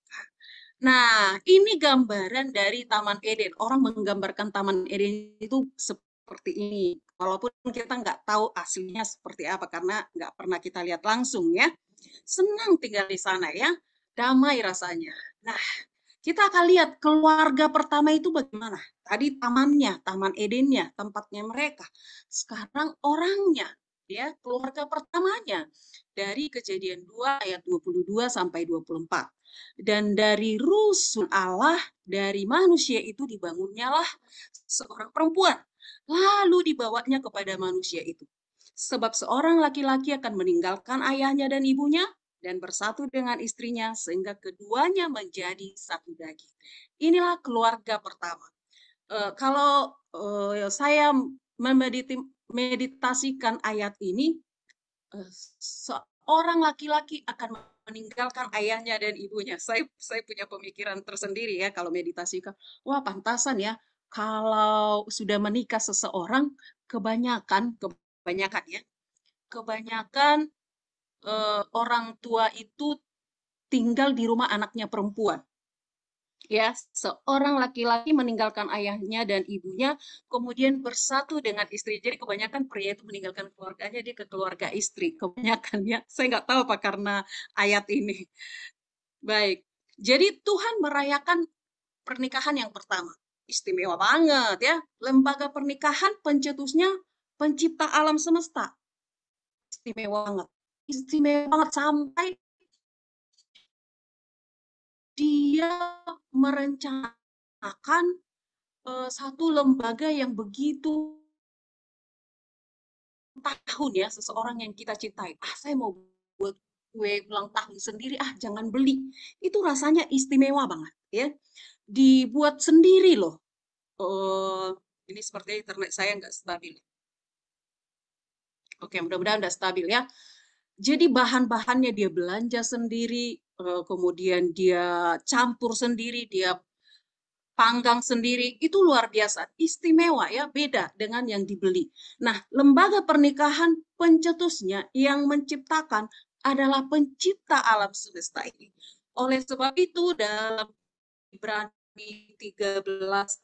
Nah, ini gambaran dari Taman Eden. Orang menggambarkan Taman Eden itu seperti ini. Walaupun kita nggak tahu aslinya seperti apa, karena nggak pernah kita lihat langsung ya. Senang tinggal di sana ya, damai rasanya. Nah, kita akan lihat keluarga pertama itu bagaimana. Tadi tamannya, Taman Edennya, tempatnya mereka. Sekarang orangnya, ya keluarga pertamanya. Dari Kejadian 2 ayat 22 sampai 24. Dan dari rusun Allah, dari manusia itu dibangunnya lah seorang perempuan. Lalu dibawanya kepada manusia itu. Sebab seorang laki-laki akan meninggalkan ayahnya dan ibunya dan bersatu dengan istrinya sehingga keduanya menjadi satu daging. Inilah keluarga pertama. Kalau saya memeditasikan ayat ini, seorang laki-laki akan meninggalkan ayahnya dan ibunya. Saya punya pemikiran tersendiri ya kalau meditasikan. Wah, pantasan ya kalau sudah menikah seseorang kebanyakan ya. Kebanyakan orang tua itu tinggal di rumah anaknya perempuan. Ya, seorang laki-laki meninggalkan ayahnya dan ibunya, kemudian bersatu dengan istri. Jadi kebanyakan pria itu meninggalkan keluarganya, dia ke keluarga istri. Kebanyakan ya, saya nggak tahu apa karena ayat ini. Baik, jadi Tuhan merayakan pernikahan yang pertama. Istimewa banget ya. Lembaga pernikahan pencetusnya pencipta alam semesta. Istimewa banget. Istimewa banget sampai dia merencanakan satu lembaga yang begitu tahun ya, seseorang yang kita cintai. Saya mau buat kue ulang tahun sendiri, jangan beli. Itu rasanya istimewa banget ya. Dibuat sendiri loh. Ini seperti internet saya nggak stabil. Oke, mudah-mudahan udah stabil ya. Jadi bahan-bahannya dia belanja sendiri, kemudian dia campur sendiri, dia panggang sendiri, itu luar biasa, istimewa ya, beda dengan yang dibeli. Nah, lembaga pernikahan pencetusnya yang menciptakan adalah pencipta alam semesta ini. Oleh sebab itu dalam Ibrani 13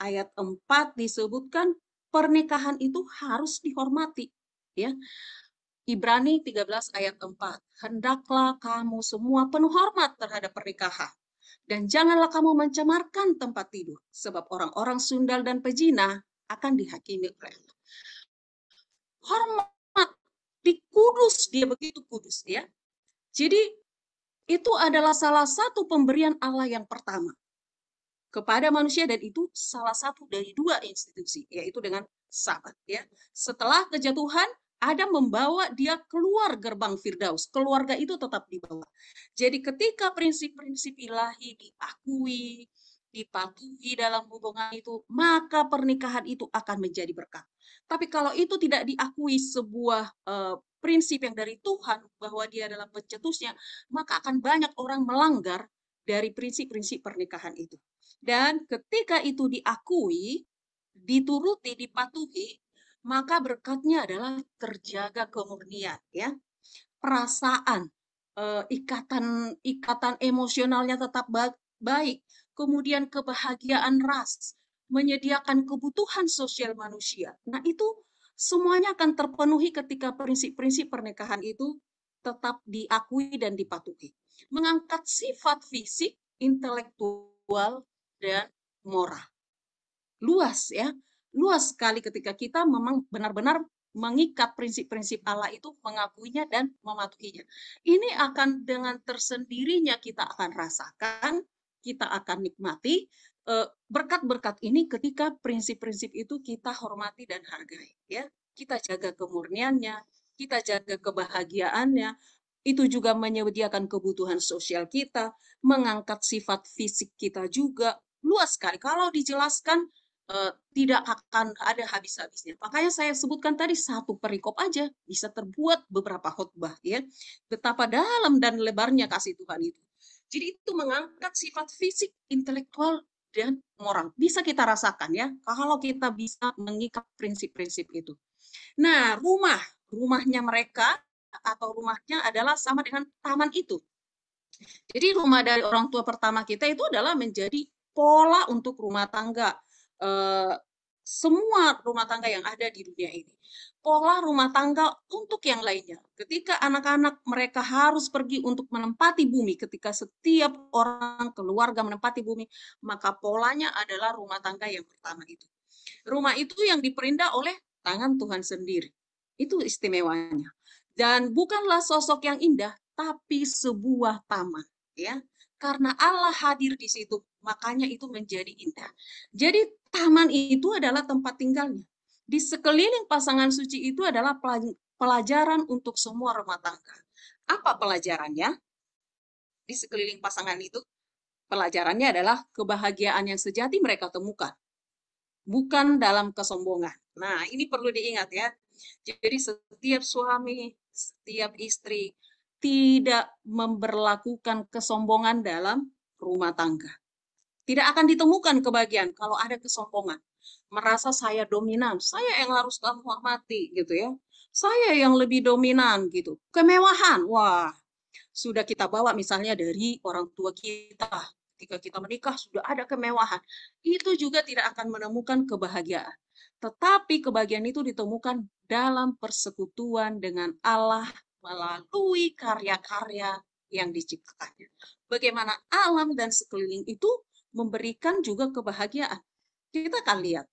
ayat 4 disebutkan pernikahan itu harus dihormati, ya. Ibrani 13 ayat 4. Hendaklah kamu semua penuh hormat terhadap pernikahan. Dan janganlah kamu mencemarkan tempat tidur, sebab orang-orang sundal dan pezina akan dihakimi oleh Allah. Hormat, dikudus, dia begitu kudus ya. Jadi itu adalah salah satu pemberian Allah yang pertama kepada manusia, dan itu salah satu dari dua institusi, yaitu dengan Sabat ya. Setelah kejatuhan, ada membawa dia keluar gerbang Firdaus. Keluarga itu tetap dibawa. Jadi ketika prinsip-prinsip ilahi diakui, dipatuhi dalam hubungan itu, maka pernikahan itu akan menjadi berkah. Tapi kalau itu tidak diakui sebuah prinsip yang dari Tuhan, bahwa dia adalah pencetusnya, maka akan banyak orang melanggar dari prinsip-prinsip pernikahan itu. Dan ketika itu diakui, dituruti, dipatuhi, maka berkatnya adalah terjaga kemurnian, ya, perasaan, ikatan emosionalnya tetap baik, kemudian kebahagiaan ras, menyediakan kebutuhan sosial manusia. Nah, itu semuanya akan terpenuhi ketika prinsip-prinsip pernikahan itu tetap diakui dan dipatuhi. Mengangkat sifat fisik, intelektual, dan moral. Luas, ya. Luas sekali ketika kita memang benar-benar mengikat prinsip-prinsip Allah itu, mengakuinya dan mematuhinya. Ini akan dengan tersendirinya kita akan rasakan, kita akan nikmati berkat-berkat ini ketika prinsip-prinsip itu kita hormati dan hargai, ya. Kita jaga kemurniannya, kita jaga kebahagiaannya, itu juga menyediakan kebutuhan sosial kita, mengangkat sifat fisik kita juga. Luas sekali. Kalau dijelaskan tidak akan ada habis-habisnya. Makanya saya sebutkan tadi satu perikop aja bisa terbuat beberapa khotbah, ya. Betapa dalam dan lebarnya kasih Tuhan itu. Jadi itu mengangkat sifat fisik, intelektual, dan moral. Bisa kita rasakan, ya, kalau kita bisa mengikat prinsip-prinsip itu. Nah, rumahnya mereka atau rumahnya adalah sama dengan taman itu. Jadi rumah dari orang tua pertama kita itu adalah menjadi pola untuk rumah tangga. Semua rumah tangga yang ada di dunia ini. Pola rumah tangga untuk yang lainnya. Ketika anak-anak mereka harus pergi untuk menempati bumi, ketika setiap orang keluarga menempati bumi, maka polanya adalah rumah tangga yang pertama itu. Rumah itu yang diperindah oleh tangan Tuhan sendiri. Itu istimewanya. Dan bukanlah sosok yang indah, tapi sebuah taman, ya. Karena Allah hadir di situ, makanya itu menjadi indah. Jadi taman itu adalah tempat tinggalnya. Di sekeliling pasangan suci itu adalah pelajaran untuk semua rumah tangga. Apa pelajarannya? Di sekeliling pasangan itu, pelajarannya adalah kebahagiaan yang sejati mereka temukan. Bukan dalam kesombongan. Nah, ini perlu diingat, ya. Jadi setiap suami, setiap istri tidak memberlakukan kesombongan dalam rumah tangga. Tidak akan ditemukan kebahagiaan kalau ada kesombongan. Merasa saya dominan, saya yang harus kamu hormati, gitu, ya. Saya yang lebih dominan, gitu. Kemewahan, wah, sudah kita bawa misalnya dari orang tua kita. Ketika kita menikah sudah ada kemewahan. Itu juga tidak akan menemukan kebahagiaan. Tetapi kebahagiaan itu ditemukan dalam persekutuan dengan Allah melalui karya-karya yang diciptakannya. Bagaimana alam dan sekeliling itu memberikan juga kebahagiaan. Kita akan lihat.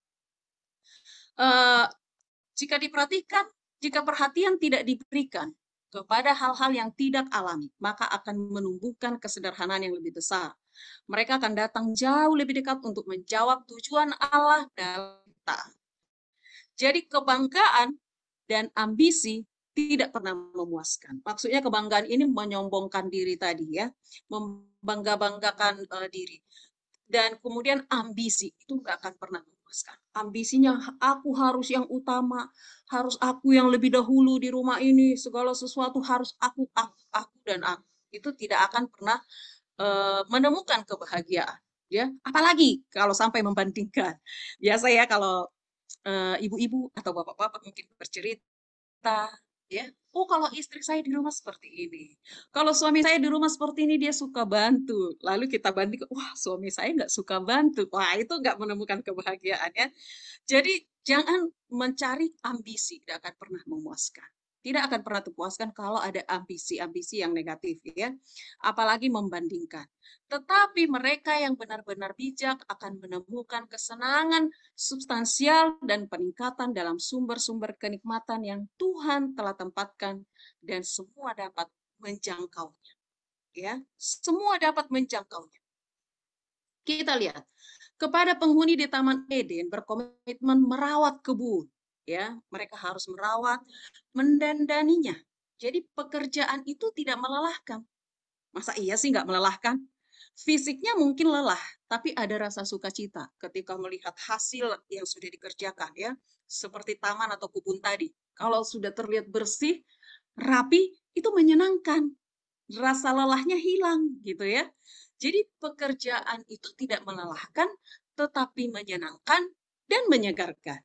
Jika diperhatikan, jika perhatian tidak diberikan kepada hal-hal yang tidak alami, maka akan menumbuhkan kesederhanaan yang lebih besar. Mereka akan datang jauh lebih dekat untuk menjawab tujuan Allah dalam kita. Jadi kebanggaan dan ambisi tidak pernah memuaskan. Maksudnya kebanggaan ini menyombongkan diri tadi, ya, membangga-banggakan diri. Dan kemudian ambisi itu nggak akan pernah memuaskan. Ambisinya aku harus yang utama, harus aku yang lebih dahulu di rumah ini, segala sesuatu harus aku dan aku. Itu tidak akan pernah menemukan kebahagiaan, ya. Apalagi kalau sampai membandingkan. Biasa, ya, kalau ibu-ibu atau bapak-bapak mungkin bercerita, ya, oh kalau istri saya di rumah seperti ini, kalau suami saya di rumah seperti ini, dia suka bantu. Lalu kita banding, wah suami saya nggak suka bantu, wah itu nggak menemukan kebahagiaan, ya. Jadi jangan mencari ambisi, tidak akan pernah memuaskan. Tidak akan pernah terpuaskan kalau ada ambisi-ambisi yang negatif, ya. Apalagi membandingkan. Tetapi mereka yang benar-benar bijak akan menemukan kesenangan substansial dan peningkatan dalam sumber-sumber kenikmatan yang Tuhan telah tempatkan dan semua dapat menjangkaunya. Ya, semua dapat menjangkaunya. Kita lihat, kepada penghuni di Taman Eden berkomitmen merawat kebun. ya, mereka harus merawat, mendandaninya. Jadi pekerjaan itu tidak melelahkan. Masa iya sih nggak melelahkan? Fisiknya mungkin lelah, tapi ada rasa sukacita ketika melihat hasil yang sudah dikerjakan ya. Seperti taman atau kebun tadi. Kalau sudah terlihat bersih, rapi, itu menyenangkan. Rasa lelahnya hilang gitu ya. Jadi pekerjaan itu tidak melelahkan, tetapi menyenangkan dan menyegarkan.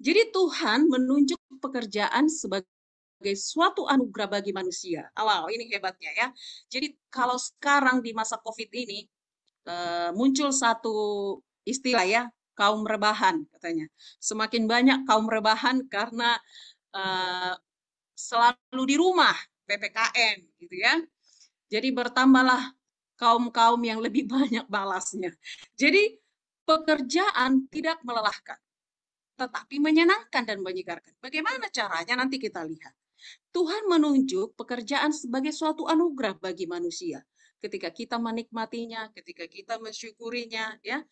Jadi Tuhan menunjuk pekerjaan sebagai suatu anugerah bagi manusia. Wow, ini hebatnya ya. Jadi kalau sekarang di masa COVID ini muncul satu istilah ya, kaum rebahan katanya. Semakin banyak kaum rebahan karena selalu di rumah, PPKN gitu ya. Jadi bertambahlah kaum-kaum yang lebih banyak balasnya. Jadi pekerjaan tidak melelahkan, tetapi menyenangkan dan menyegarkan. Bagaimana caranya nanti kita lihat. Tuhan menunjuk pekerjaan sebagai suatu anugerah bagi manusia. Ketika kita menikmatinya, ketika kita mensyukurinya, ya,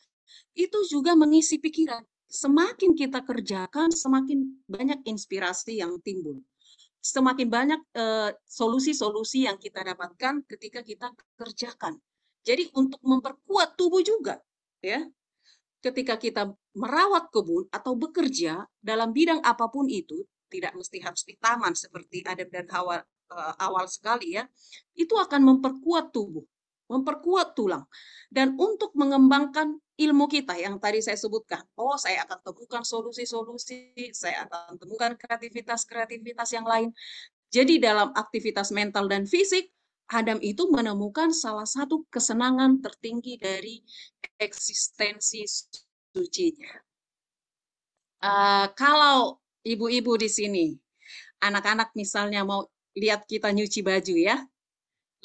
itu juga mengisi pikiran. Semakin kita kerjakan, semakin banyak inspirasi yang timbul. Semakin banyak solusi-solusi yang kita dapatkan ketika kita kerjakan. Jadi untuk memperkuat tubuh juga, ya. Ketika kita merawat kebun atau bekerja dalam bidang apapun itu, tidak mesti harus di taman seperti Adam dan Hawa awal sekali ya, itu akan memperkuat tubuh, memperkuat tulang. Dan untuk mengembangkan ilmu kita yang tadi saya sebutkan, saya akan temukan solusi-solusi, saya akan temukan kreativitas-kreativitas yang lain. Jadi dalam aktivitas mental dan fisik, Adam itu menemukan salah satu kesenangan tertinggi dari eksistensi sucinya. Kalau ibu-ibu di sini, anak-anak misalnya mau lihat kita nyuci baju ya,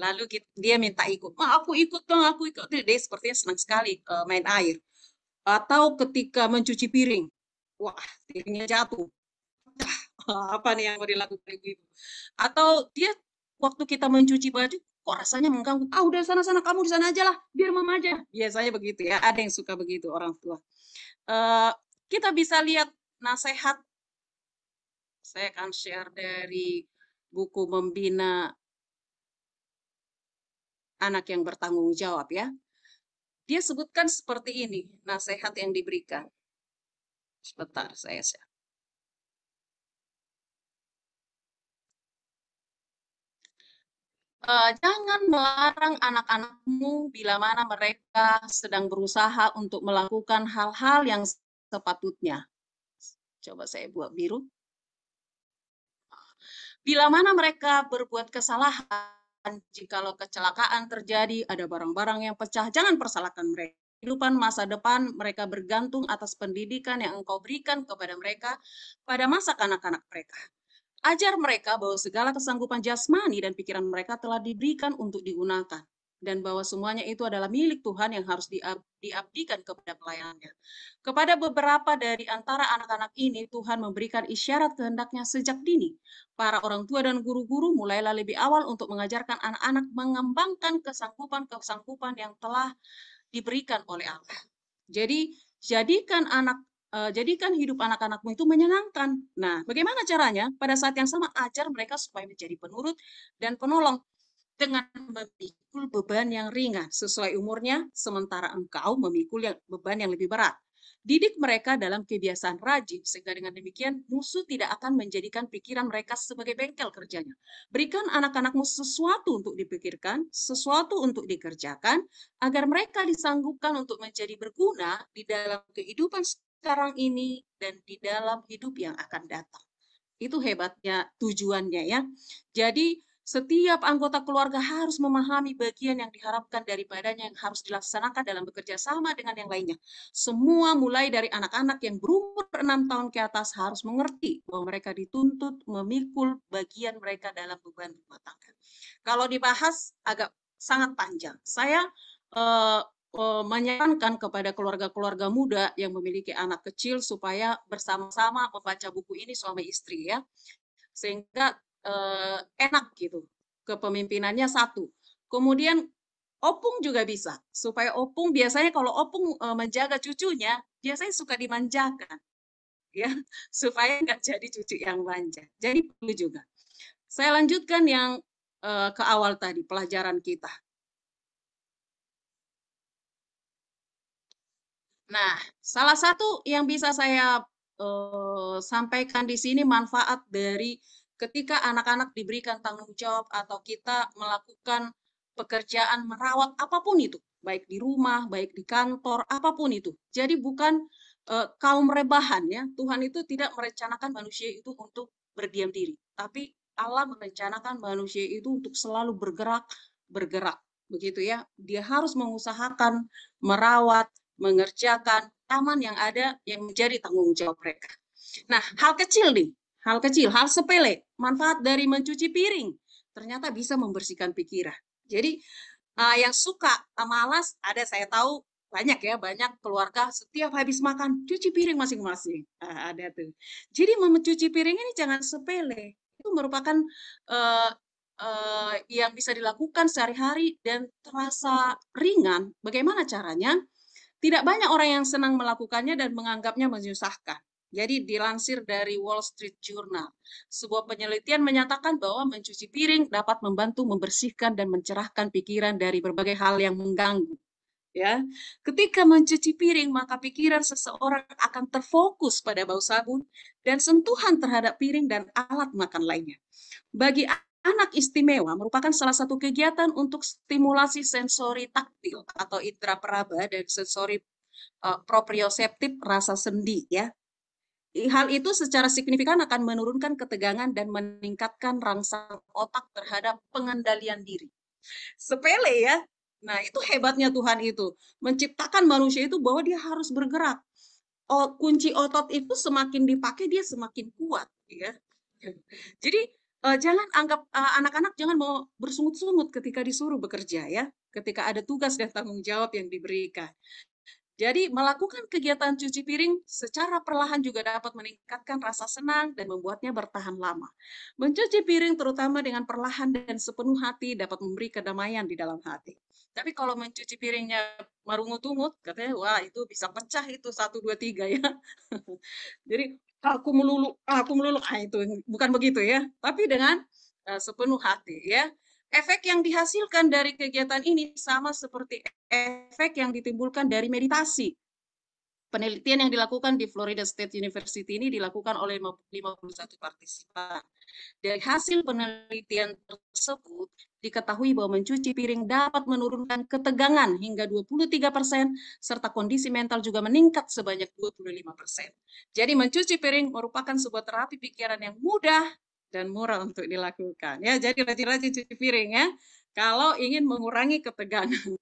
lalu dia minta ikut, aku ikut dong, aku ikut. Dia sepertinya senang sekali main air. Atau ketika mencuci piring, wah piringnya jatuh. Apa nih yang mau dilakukan ibu-ibu? Atau dia waktu kita mencuci baju, kok rasanya mengganggu. Udah sana-sana, kamu di sana aja lah, biar mama aja. Biasanya begitu ya, ada yang suka begitu orang tua. Kita bisa lihat nasihat, saya akan share dari buku Membina Anak yang Bertanggung Jawab ya. Dia sebutkan seperti ini, nasihat yang diberikan. Sebentar, saya share. Jangan melarang anak-anakmu bila mana mereka sedang berusaha untuk melakukan hal-hal yang sepatutnya. Coba saya buat biru. Bila mana mereka berbuat kesalahan, jikalau kecelakaan terjadi, ada barang-barang yang pecah, jangan persalahkan mereka. Kehidupan masa depan mereka bergantung atas pendidikan yang engkau berikan kepada mereka pada masa kanak-kanak mereka. Ajar mereka bahwa segala kesanggupan jasmani dan pikiran mereka telah diberikan untuk digunakan. Dan bahwa semuanya itu adalah milik Tuhan yang harus diabdikan kepada pelayanannya. Kepada beberapa dari antara anak-anak ini, Tuhan memberikan isyarat kehendaknya sejak dini. Para orang tua dan guru-guru mulailah lebih awal untuk mengajarkan anak-anak mengembangkan kesanggupan-kesanggupan yang telah diberikan oleh Allah. Jadi, jadikan hidup anak-anakmu itu menyenangkan. Nah, bagaimana caranya? Pada saat yang sama, ajar mereka supaya menjadi penurut dan penolong dengan memikul beban yang ringan sesuai umurnya, sementara engkau memikul beban yang lebih berat. Didik mereka dalam kebiasaan rajin, sehingga dengan demikian musuh tidak akan menjadikan pikiran mereka sebagai bengkel kerjanya. Berikan anak-anakmu sesuatu untuk dipikirkan, sesuatu untuk dikerjakan, agar mereka disanggupkan untuk menjadi berguna di dalam kehidupan sekarang ini dan di dalam hidup yang akan datang. Itu hebatnya tujuannya ya. Jadi setiap anggota keluarga harus memahami bagian yang diharapkan daripadanya yang harus dilaksanakan dalam bekerja sama dengan yang lainnya. Semua mulai dari anak-anak yang berumur 6 tahun ke atas harus mengerti bahwa mereka dituntut memikul bagian mereka dalam beban rumah tangga. Kalau dibahas agak sangat panjang. Saya menyarankan kepada keluarga-keluarga muda yang memiliki anak kecil supaya bersama-sama membaca buku ini suami istri ya, sehingga enak gitu, kepemimpinannya satu. Kemudian opung juga bisa, supaya opung biasanya kalau opung menjaga cucunya biasanya suka dimanjakan. ya, supaya nggak jadi cucu yang manja. Jadi perlu juga. Saya lanjutkan yang ke awal tadi, pelajaran kita. Nah, salah satu yang bisa saya sampaikan di sini manfaat dari ketika anak-anak diberikan tanggung jawab atau kita melakukan pekerjaan merawat apapun itu, baik di rumah, baik di kantor, apapun itu. Jadi bukan kaum rebahan ya. Tuhan itu tidak merencanakan manusia itu untuk berdiam diri, tapi Allah merencanakan manusia itu untuk selalu bergerak, begitu ya. Dia harus mengusahakan merawat, mengerjakan taman yang ada yang menjadi tanggung jawab mereka. Nah, hal kecil nih, hal sepele, manfaat dari mencuci piring ternyata bisa membersihkan pikiran. Jadi yang suka malas ada, saya tahu banyak ya, banyak keluarga setiap habis makan cuci piring masing-masing. Ada tuh. Jadi mencuci piring ini jangan sepele. Itu merupakan yang bisa dilakukan sehari-hari dan terasa ringan. Bagaimana caranya? Tidak banyak orang yang senang melakukannya dan menganggapnya menyusahkan. Jadi dilansir dari Wall Street Journal, sebuah penelitian menyatakan bahwa mencuci piring dapat membantu membersihkan dan mencerahkan pikiran dari berbagai hal yang mengganggu. Ya, ketika mencuci piring, maka pikiran seseorang akan terfokus pada bau sabun dan sentuhan terhadap piring dan alat makan lainnya. Bagi anak istimewa merupakan salah satu kegiatan untuk stimulasi sensori taktil atau indera peraba dan sensori proprioseptif rasa sendi ya. Hal itu secara signifikan akan menurunkan ketegangan dan meningkatkan rangsang otak terhadap pengendalian diri. Sepele ya. Nah, itu hebatnya Tuhan itu. Menciptakan manusia itu bahwa dia harus bergerak. Kunci otot itu semakin dipakai dia semakin kuat ya. Jadi jangan anggap anak-anak jangan mau bersungut-sungut ketika disuruh bekerja ya, ketika ada tugas dan tanggung jawab yang diberikan. Jadi melakukan kegiatan cuci piring secara perlahan juga dapat meningkatkan rasa senang dan membuatnya bertahan lama. Mencuci piring terutama dengan perlahan dan sepenuh hati dapat memberi kedamaian di dalam hati. Tapi kalau mencuci piringnya marungut-ungut, katanya wah itu bisa pecah itu 1, 2, 3 ya. Jadi aku melulu, itu bukan begitu ya. Tapi dengan sepenuh hati ya. Efek yang dihasilkan dari kegiatan ini sama seperti efek yang ditimbulkan dari meditasi. Penelitian yang dilakukan di Florida State University ini dilakukan oleh 51 partisipan. Dari hasil penelitian tersebut, diketahui bahwa mencuci piring dapat menurunkan ketegangan hingga 23%, serta kondisi mental juga meningkat sebanyak 25%. Jadi mencuci piring merupakan sebuah terapi pikiran yang mudah dan murah untuk dilakukan. Ya, jadi rajin-rajin cuci piring ya, kalau ingin mengurangi ketegangan.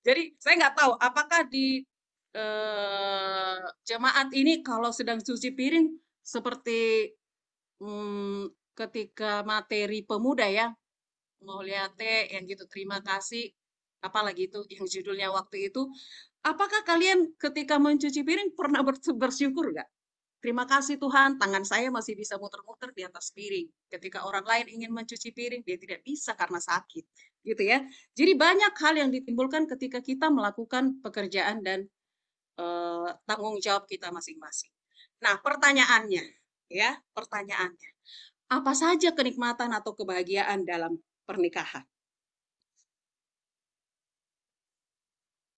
Jadi saya nggak tahu apakah di jemaat ini kalau sedang cuci piring seperti ketika materi pemuda ya, mau lihat yang gitu, terima kasih, apalagi itu yang judulnya waktu itu, apakah kalian ketika mencuci piring pernah bersyukur nggak? Terima kasih Tuhan, tangan saya masih bisa muter-muter di atas piring. Ketika orang lain ingin mencuci piring, dia tidak bisa karena sakit, gitu ya. Jadi banyak hal yang ditimbulkan ketika kita melakukan pekerjaan dan tanggung jawab kita masing-masing. Nah, pertanyaannya, apa saja kenikmatan atau kebahagiaan dalam pernikahan?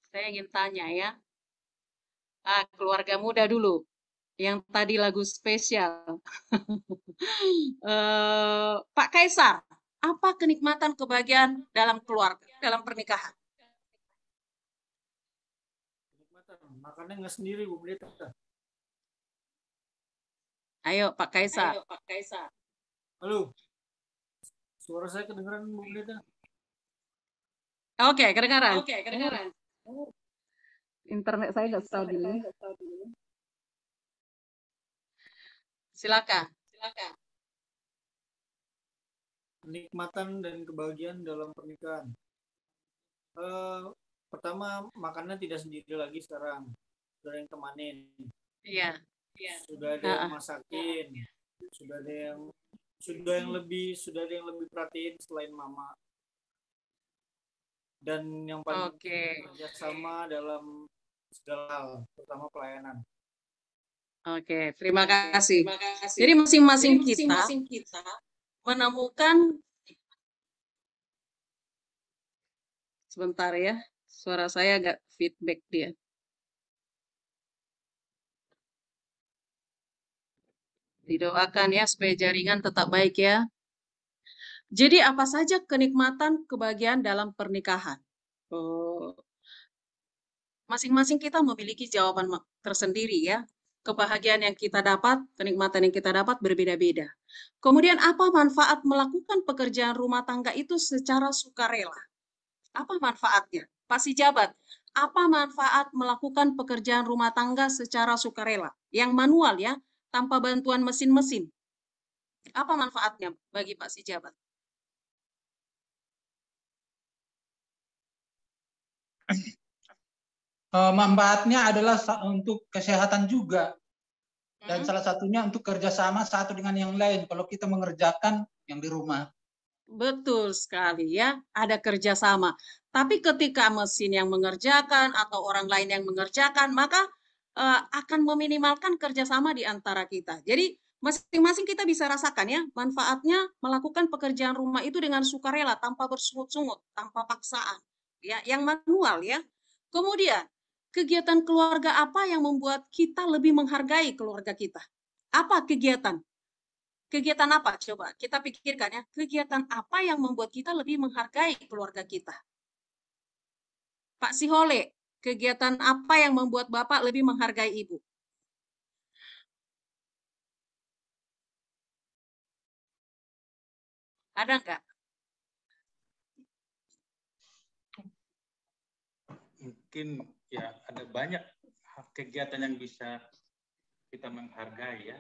Saya ingin tanya ya, keluarga muda dulu, yang tadi lagu spesial. Pak Kaisar, apa kenikmatan kebahagiaan dalam keluarga, dalam pernikahan? Makannya nggak sendiri, Bu Pendeta. Ayo, Pak Kaisar. Halo, suara saya kedengeran, Bu Pendeta? Oke, kedengaran. Internet saya nggak stabil. Silakan. Kenikmatan dan kebahagiaan dalam pernikahan. Pertama, makannya tidak sendiri lagi sekarang, sudah ada yang temanin. Iya. Sudah ada yang masakin, sudah ada yang lebih perhatiin selain mama. Dan yang paling kerjasama dalam segala hal, terutama pelayanan. Oke, terima kasih. Jadi masing-masing kita menemukan, sebentar ya, suara saya agak feedback dia. Didoakan ya supaya jaringan tetap baik ya. Jadi apa saja kenikmatan kebahagiaan dalam pernikahan? Masing-masing kita memiliki jawaban tersendiri ya. Kebahagiaan yang kita dapat, kenikmatan yang kita dapat berbeda-beda. Kemudian apa manfaat melakukan pekerjaan rumah tangga itu secara sukarela? Apa manfaatnya? Pak Sijabat, apa manfaat melakukan pekerjaan rumah tangga secara sukarela? Yang manual ya, tanpa bantuan mesin-mesin. Apa manfaatnya bagi Pak Sijabat? Manfaatnya adalah untuk kesehatan juga. Dan salah satunya untuk kerjasama satu dengan yang lain. Kalau kita mengerjakan yang di rumah. Betul sekali ya, ada kerjasama. Tapi ketika mesin yang mengerjakan atau orang lain yang mengerjakan, maka akan meminimalkan kerjasama di antara kita. Jadi masing-masing kita bisa rasakan ya, manfaatnya melakukan pekerjaan rumah itu dengan sukarela, tanpa bersungut-sungut, tanpa paksaan. Ya, yang manual ya. Kemudian, kegiatan keluarga apa yang membuat kita lebih menghargai keluarga kita? Apa kegiatan? Kegiatan apa? Coba kita pikirkan ya. Kegiatan apa yang membuat kita lebih menghargai keluarga kita? Pak Sihole, kegiatan apa yang membuat Bapak lebih menghargai Ibu? Ada nggak? Mungkin ya ada banyak kegiatan yang bisa kita menghargai ya.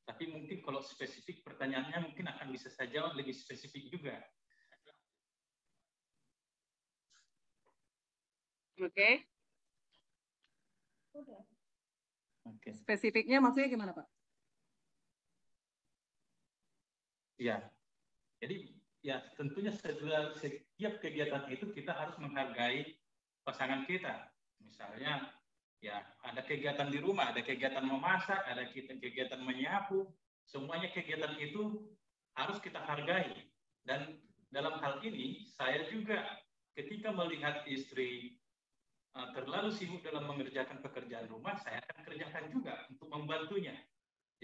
Tapi mungkin kalau spesifik pertanyaannya mungkin akan bisa saya jawab lebih spesifik juga. Oke. Spesifiknya maksudnya gimana, Pak? Ya, jadi ya tentunya setiap kegiatan itu kita harus menghargai pasangan kita. Misalnya ya ada kegiatan di rumah, ada kegiatan memasak, ada kegiatan menyapu, semuanya kegiatan itu harus kita hargai. Dan dalam hal ini saya juga ketika melihat istri terlalu sibuk dalam mengerjakan pekerjaan rumah, saya akan kerjakan juga untuk membantunya.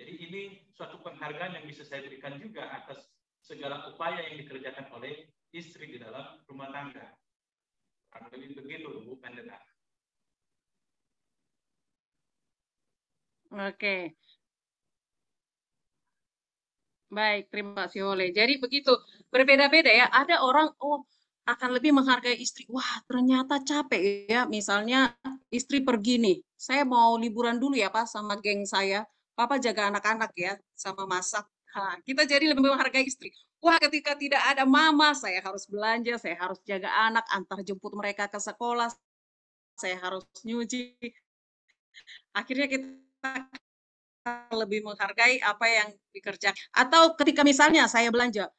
Jadi ini suatu penghargaan yang bisa saya berikan juga atas segala upaya yang dikerjakan oleh istri di dalam rumah tangga. Kurang lebih begitu, Bu Pendeta. Oke. Baik, terima kasih Oleh. Jadi begitu, berbeda-beda ya. Ada orang, akan lebih menghargai istri. Wah, ternyata capek ya. Misalnya istri pergi nih, saya mau liburan dulu ya Pak sama geng saya. Papa jaga anak-anak ya, sama masak. Kita jadi lebih menghargai istri. Wah, ketika tidak ada mama, saya harus belanja, saya harus jaga anak, antar jemput mereka ke sekolah, saya harus nyuci. Akhirnya kita lebih menghargai apa yang dikerjakan. Atau ketika misalnya saya belanja,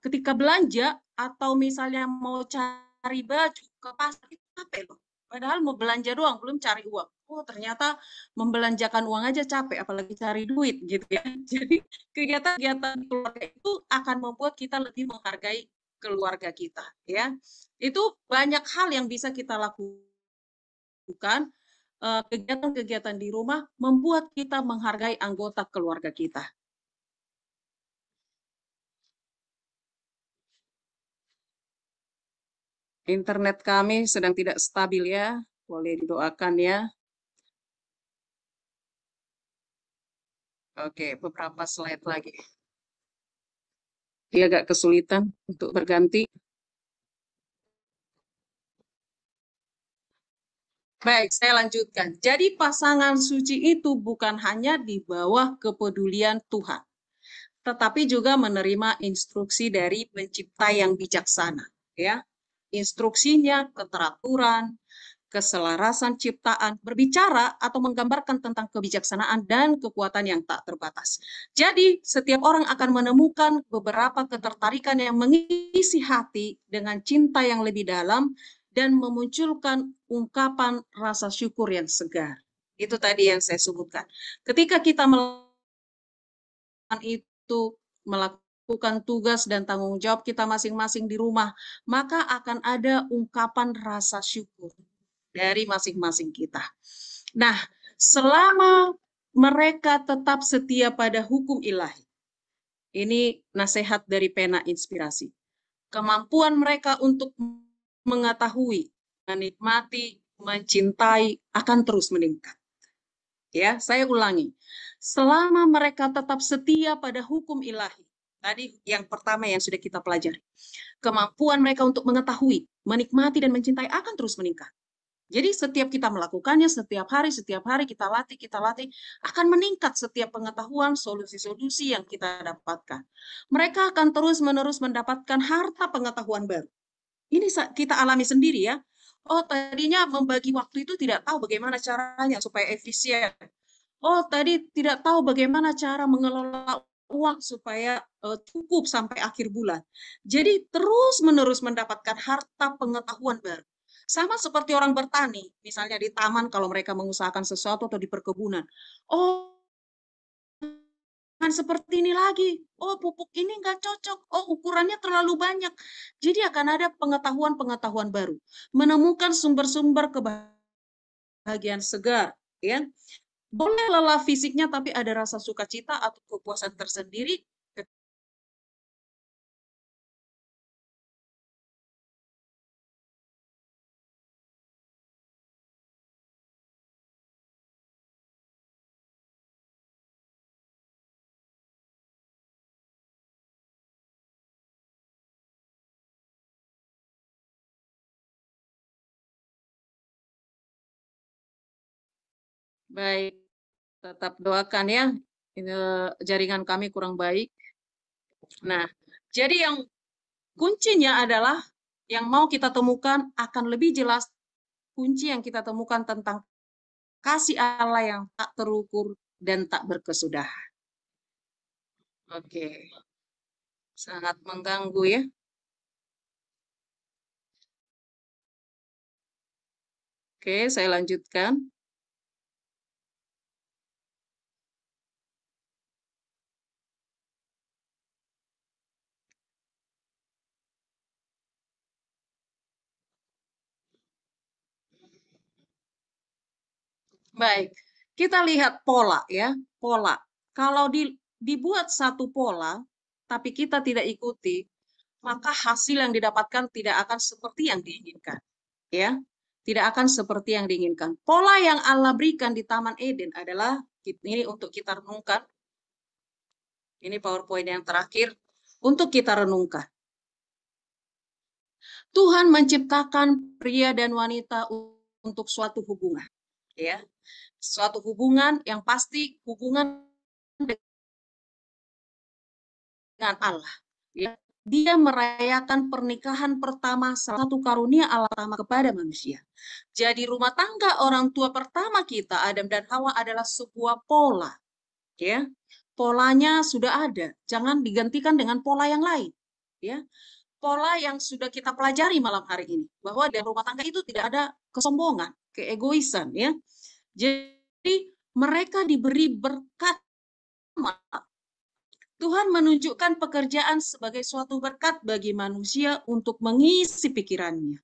ketika belanja atau misalnya mau cari baju ke pasar itu capek loh. Padahal mau belanja doang, belum cari uang. Oh ternyata membelanjakan uang aja capek, apalagi cari duit gitu ya. Jadi kegiatan-kegiatan keluarga itu akan membuat kita lebih menghargai keluarga kita ya. Itu banyak hal yang bisa kita lakukan. Kegiatan-kegiatan di rumah membuat kita menghargai anggota keluarga kita. Internet kami sedang tidak stabil ya, boleh didoakan ya. Oke, beberapa slide lagi. Dia agak kesulitan untuk berganti. Baik, saya lanjutkan. Jadi pasangan suci itu bukan hanya di bawah kepedulian Tuhan, tetapi juga menerima instruksi dari Pencipta yang bijaksana, ya. Instruksinya, keteraturan, keselarasan ciptaan, berbicara atau menggambarkan tentang kebijaksanaan dan kekuatan yang tak terbatas. Jadi, setiap orang akan menemukan beberapa ketertarikan yang mengisi hati dengan cinta yang lebih dalam dan memunculkan ungkapan rasa syukur yang segar. Itu tadi yang saya sebutkan. Ketika kita melakukan itu, melakukan tugas dan tanggung jawab kita masing-masing di rumah, maka akan ada ungkapan rasa syukur dari masing-masing kita. Nah, selama mereka tetap setia pada hukum ilahi, ini nasihat dari pena inspirasi. Kemampuan mereka untuk mengetahui, menikmati, mencintai akan terus meningkat. Ya, saya ulangi. Selama mereka tetap setia pada hukum ilahi, tadi yang pertama yang sudah kita pelajari, kemampuan mereka untuk mengetahui, menikmati, dan mencintai akan terus meningkat. Jadi setiap kita melakukannya, setiap hari kita latih, akan meningkat setiap pengetahuan, solusi-solusi yang kita dapatkan. Mereka akan terus-menerus mendapatkan harta pengetahuan baru. Ini kita alami sendiri ya. Oh, tadinya membagi waktu itu tidak tahu bagaimana caranya supaya efisien. Oh, tadi tidak tahu bagaimana cara mengelola uang supaya cukup sampai akhir bulan. Jadi terus-menerus mendapatkan harta pengetahuan baru. Sama seperti orang bertani, misalnya di taman kalau mereka mengusahakan sesuatu atau di perkebunan. Oh, seperti ini lagi. Oh, pupuk ini nggak cocok. Oh, ukurannya terlalu banyak. Jadi akan ada pengetahuan-pengetahuan baru. Menemukan sumber-sumber kebahagiaan segar. Ya. Boleh lelah fisiknya, tapi ada rasa sukacita atau kepuasan tersendiri. Baik, tetap doakan ya. Ini jaringan kami kurang baik. Nah, jadi yang kuncinya adalah yang mau kita temukan akan lebih jelas kunci yang kita temukan tentang kasih Allah yang tak terukur dan tak berkesudahan. Oke, sangat mengganggu ya. Oke, saya lanjutkan. Baik, kita lihat pola ya, pola. Kalau dibuat satu pola, tapi kita tidak ikuti, maka hasil yang didapatkan tidak akan seperti yang diinginkan. Ya, tidak akan seperti yang diinginkan. Pola yang Allah berikan di Taman Eden adalah, ini untuk kita renungkan. Ini PowerPoint yang terakhir, untuk kita renungkan. Tuhan menciptakan pria dan wanita untuk suatu hubungan. Ya, suatu hubungan yang pasti hubungan dengan Allah. Ya. Dia merayakan pernikahan pertama, salah satu karunia Allah pertama kepada manusia. Jadi rumah tangga orang tua pertama kita, Adam dan Hawa, adalah sebuah pola. Ya, polanya sudah ada. Jangan digantikan dengan pola yang lain. Ya, pola yang sudah kita pelajari malam hari ini, bahwa di rumah tangga itu tidak ada kesombongan, keegoisan. Ya, jadi mereka diberi berkat. Tuhan menunjukkan pekerjaan sebagai suatu berkat bagi manusia untuk mengisi pikirannya.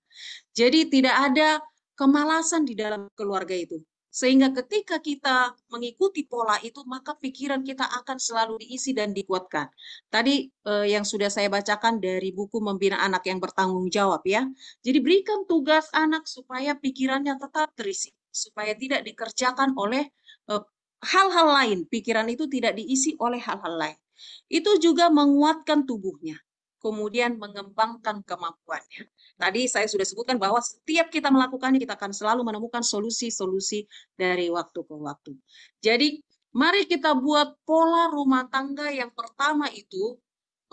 Jadi tidak ada kemalasan di dalam keluarga itu. Sehingga ketika kita mengikuti pola itu, maka pikiran kita akan selalu diisi dan dikuatkan. Tadi yang sudah saya bacakan dari buku Membina Anak yang Bertanggung Jawab ya. Jadi berikan tugas anak supaya pikirannya tetap terisi. Supaya tidak dikerjakan oleh hal-hal lain. Pikiran itu tidak diisi oleh hal-hal lain. Itu juga menguatkan tubuhnya, kemudian mengembangkan kemampuannya. Tadi saya sudah sebutkan bahwa setiap kita melakukannya, kita akan selalu menemukan solusi-solusi dari waktu ke waktu. Jadi, mari kita buat pola rumah tangga yang pertama itu,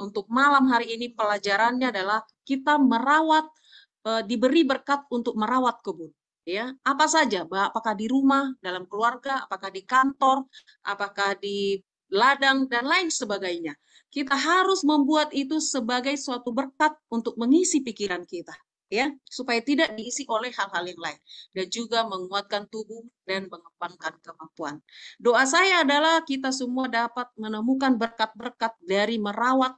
untuk malam hari ini pelajarannya adalah kita merawat, diberi berkat untuk merawat kebun. Ya, apa saja, apakah di rumah, dalam keluarga, apakah di kantor, apakah di ladang, dan lain sebagainya. Kita harus membuat itu sebagai suatu berkat untuk mengisi pikiran kita. ya, supaya tidak diisi oleh hal-hal yang lain, dan juga menguatkan tubuh dan mengembangkan kemampuan. Doa saya adalah kita semua dapat menemukan berkat-berkat dari merawat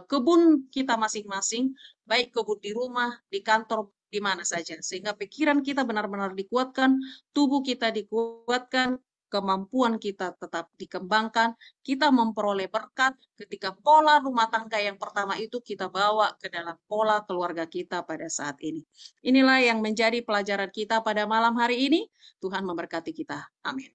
kebun kita masing-masing, baik kebun di rumah, di kantor, di mana saja, sehingga pikiran kita benar-benar dikuatkan, tubuh kita dikuatkan, kemampuan kita tetap dikembangkan, kita memperoleh berkat ketika pola rumah tangga yang pertama itu kita bawa ke dalam pola keluarga kita pada saat ini. Inilah yang menjadi pelajaran kita pada malam hari ini. Tuhan memberkati kita. Amin.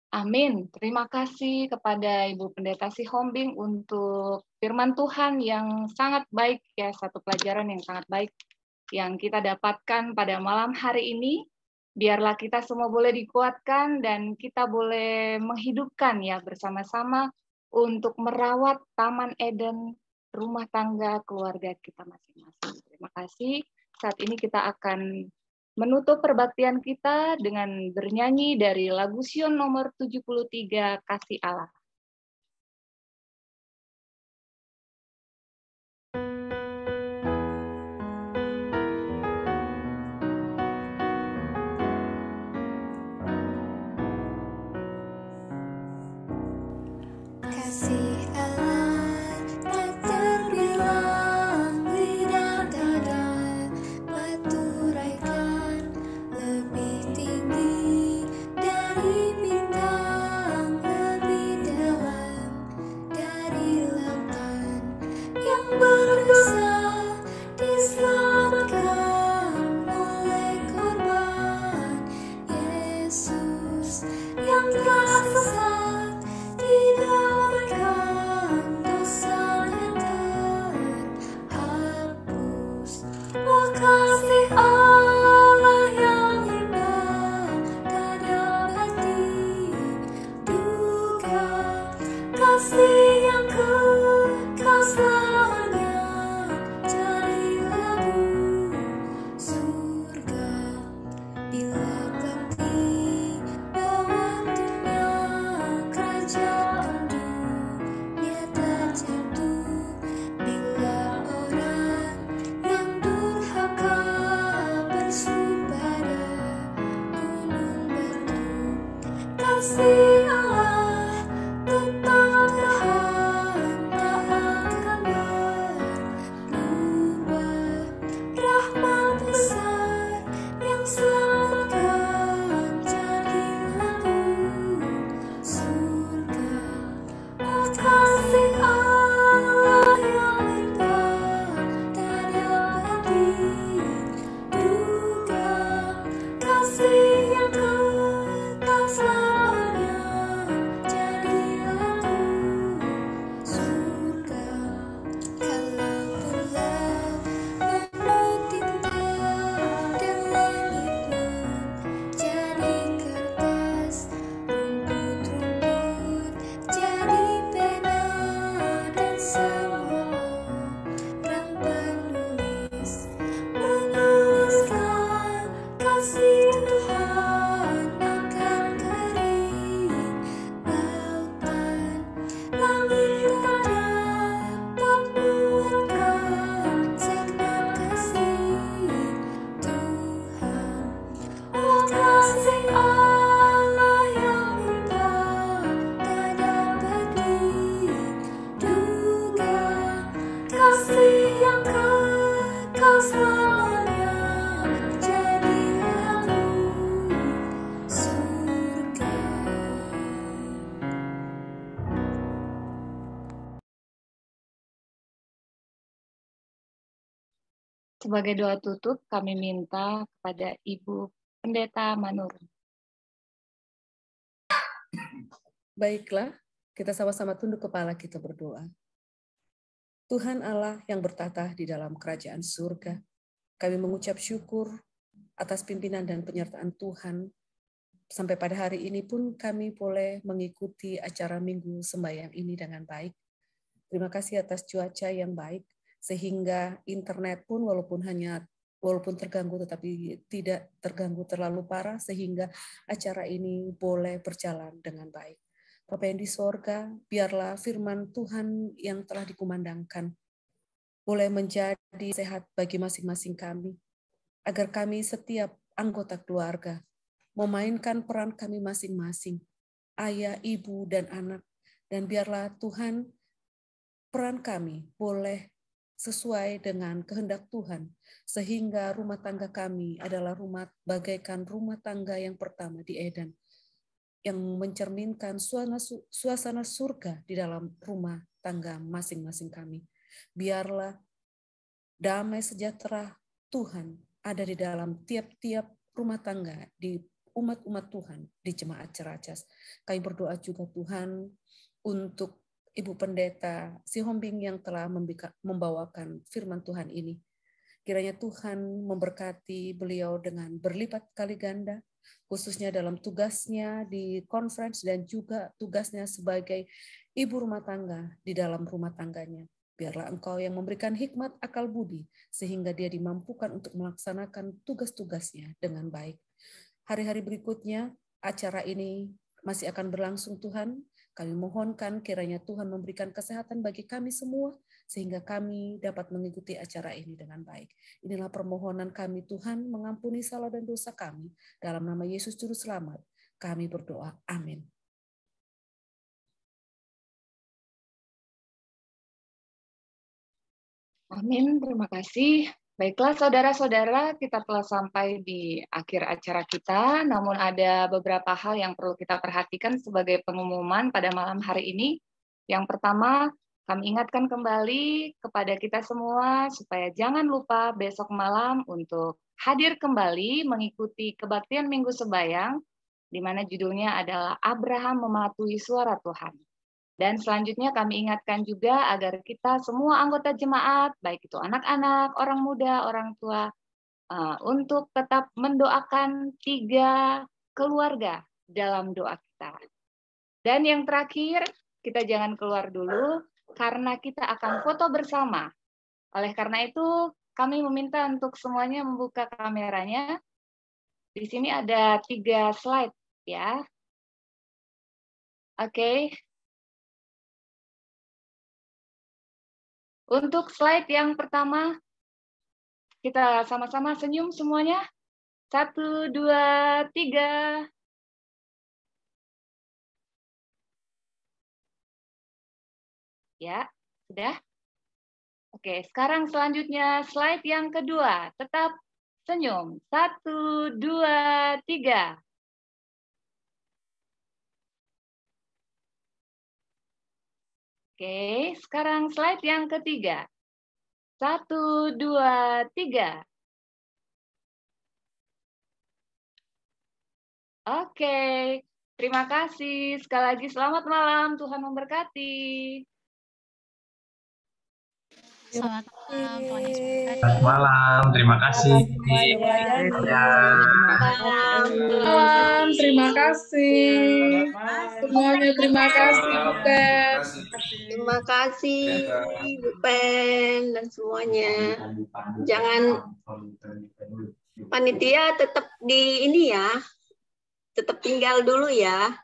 Amin. Terima kasih kepada Ibu Pendeta Sihombing untuk firman Tuhan yang sangat baik, ya, satu pelajaran yang sangat baik yang kita dapatkan pada malam hari ini. Biarlah kita semua boleh dikuatkan dan kita boleh menghidupkan, ya, bersama-sama untuk merawat Taman Eden, rumah tangga keluarga kita masing-masing. Terima kasih. Saat ini kita akan menutup perbaktian kita dengan bernyanyi dari lagu Sion nomor 73, Kasih Allah. Kasih Allah tak terbilang, lidah dada maturaikan, lebih tinggi dari bintang, lebih dalam dari lautan. Yang berdosa diselamatkan oleh korban Yesus, yang telah sesat didamaikan, dosanya terhapus. Oh, kasih Allah yang indah tak dapat diduga, kasih yang kekal selamanya jadi lagu surga. Bila kelak waktunya kerajaan dunia terjatuh, bila orang yang durhaka bersumpah gunung batu, kasih Allah tetap tahan, tak akan berubah. Rahmat besar yang selamatkan jadi lagu surga. Oh, kasih Allah yang indah tak dapat diduga, kasih yang kekal selamanya jadi lagu surga. Kalau bulan menutinta dan langit jadi kertas, rumput-rumput jadi pena, dan semua orang penulis menuliskan kasih Tuhan akan kering lautan. Langit tak dapat memuatkan segenap kasih Tuhan. Oh, kasih Allah yang indah tak dapat diduga, kasih yang kekal selamanya jadi lagu surga. Sebagai doa tutup, kami minta kepada Ibu Pendeta Manur. Baiklah, kita sama-sama tunduk kepala, kita berdoa. Tuhan Allah yang bertata di dalam kerajaan surga, kami mengucap syukur atas pimpinan dan penyertaan Tuhan. Sampai pada hari ini pun kami boleh mengikuti acara Minggu Sembahyang ini dengan baik. Terima kasih atas cuaca yang baik, sehingga internet pun walaupun terganggu tetapi tidak terganggu terlalu parah, sehingga acara ini boleh berjalan dengan baik. Bapa yang di sorga, biarlah firman Tuhan yang telah dikumandangkan boleh menjadi sehat bagi masing-masing kami, agar kami setiap anggota keluarga memainkan peran kami masing-masing, ayah, ibu, dan anak, dan biarlah Tuhan peran kami boleh sesuai dengan kehendak Tuhan, sehingga rumah tangga kami adalah bagaikan rumah tangga yang pertama di Eden, yang mencerminkan suasana surga di dalam rumah tangga masing-masing kami. Biarlah damai sejahtera Tuhan ada di dalam tiap-tiap rumah tangga di umat-umat Tuhan di Jemaat Ciracas. Kami berdoa juga Tuhan untuk Ibu Pendeta Sihombing yang telah membawakan firman Tuhan ini. Kiranya Tuhan memberkati beliau dengan berlipat kali ganda, khususnya dalam tugasnya di conference dan juga tugasnya sebagai ibu rumah tangga di dalam rumah tangganya. Biarlah Engkau yang memberikan hikmat akal budi, sehingga dia dimampukan untuk melaksanakan tugas-tugasnya dengan baik. Hari-hari berikutnya, acara ini masih akan berlangsung Tuhan. Kami mohonkan kiranya Tuhan memberikan kesehatan bagi kami semua, sehingga kami dapat mengikuti acara ini dengan baik. Inilah permohonan kami Tuhan, mengampuni salah dan dosa kami. Dalam nama Yesus Juru Selamat, kami berdoa. Amin. Amin, terima kasih. Baiklah saudara-saudara, kita telah sampai di akhir acara kita, namun ada beberapa hal yang perlu kita perhatikan sebagai pengumuman pada malam hari ini. Yang pertama, kami ingatkan kembali kepada kita semua supaya jangan lupa besok malam untuk hadir kembali mengikuti kebaktian Minggu Sembayang, di mana judulnya adalah Abraham Mematuhi Suara Tuhan. Dan selanjutnya kami ingatkan juga agar kita semua anggota jemaat, baik itu anak-anak, orang muda, orang tua, untuk tetap mendoakan 3 keluarga dalam doa kita. Dan yang terakhir, kita jangan keluar dulu karena kita akan foto bersama. Oleh karena itu, kami meminta untuk semuanya membuka kameranya. Di sini ada 3 slide ya. Oke. Untuk slide yang pertama, kita sama-sama senyum semuanya. 1, 2, 3. Ya, sudah? Oke, sekarang selanjutnya slide yang kedua. Tetap senyum. 1, 2, 3. Oke, sekarang slide yang ketiga. 1, 2, 3. Oke, terima kasih. Sekali lagi selamat malam, Tuhan memberkati. Selamat malam, Tuhan Yesus memberkati. Selamat malam, terima kasih. Malam, terima kasih. Semuanya terima kasih, Bu Pen. Terima kasih, Bu Pen dan semuanya. Jangan panitia tetap di ini ya, tetap tinggal dulu ya.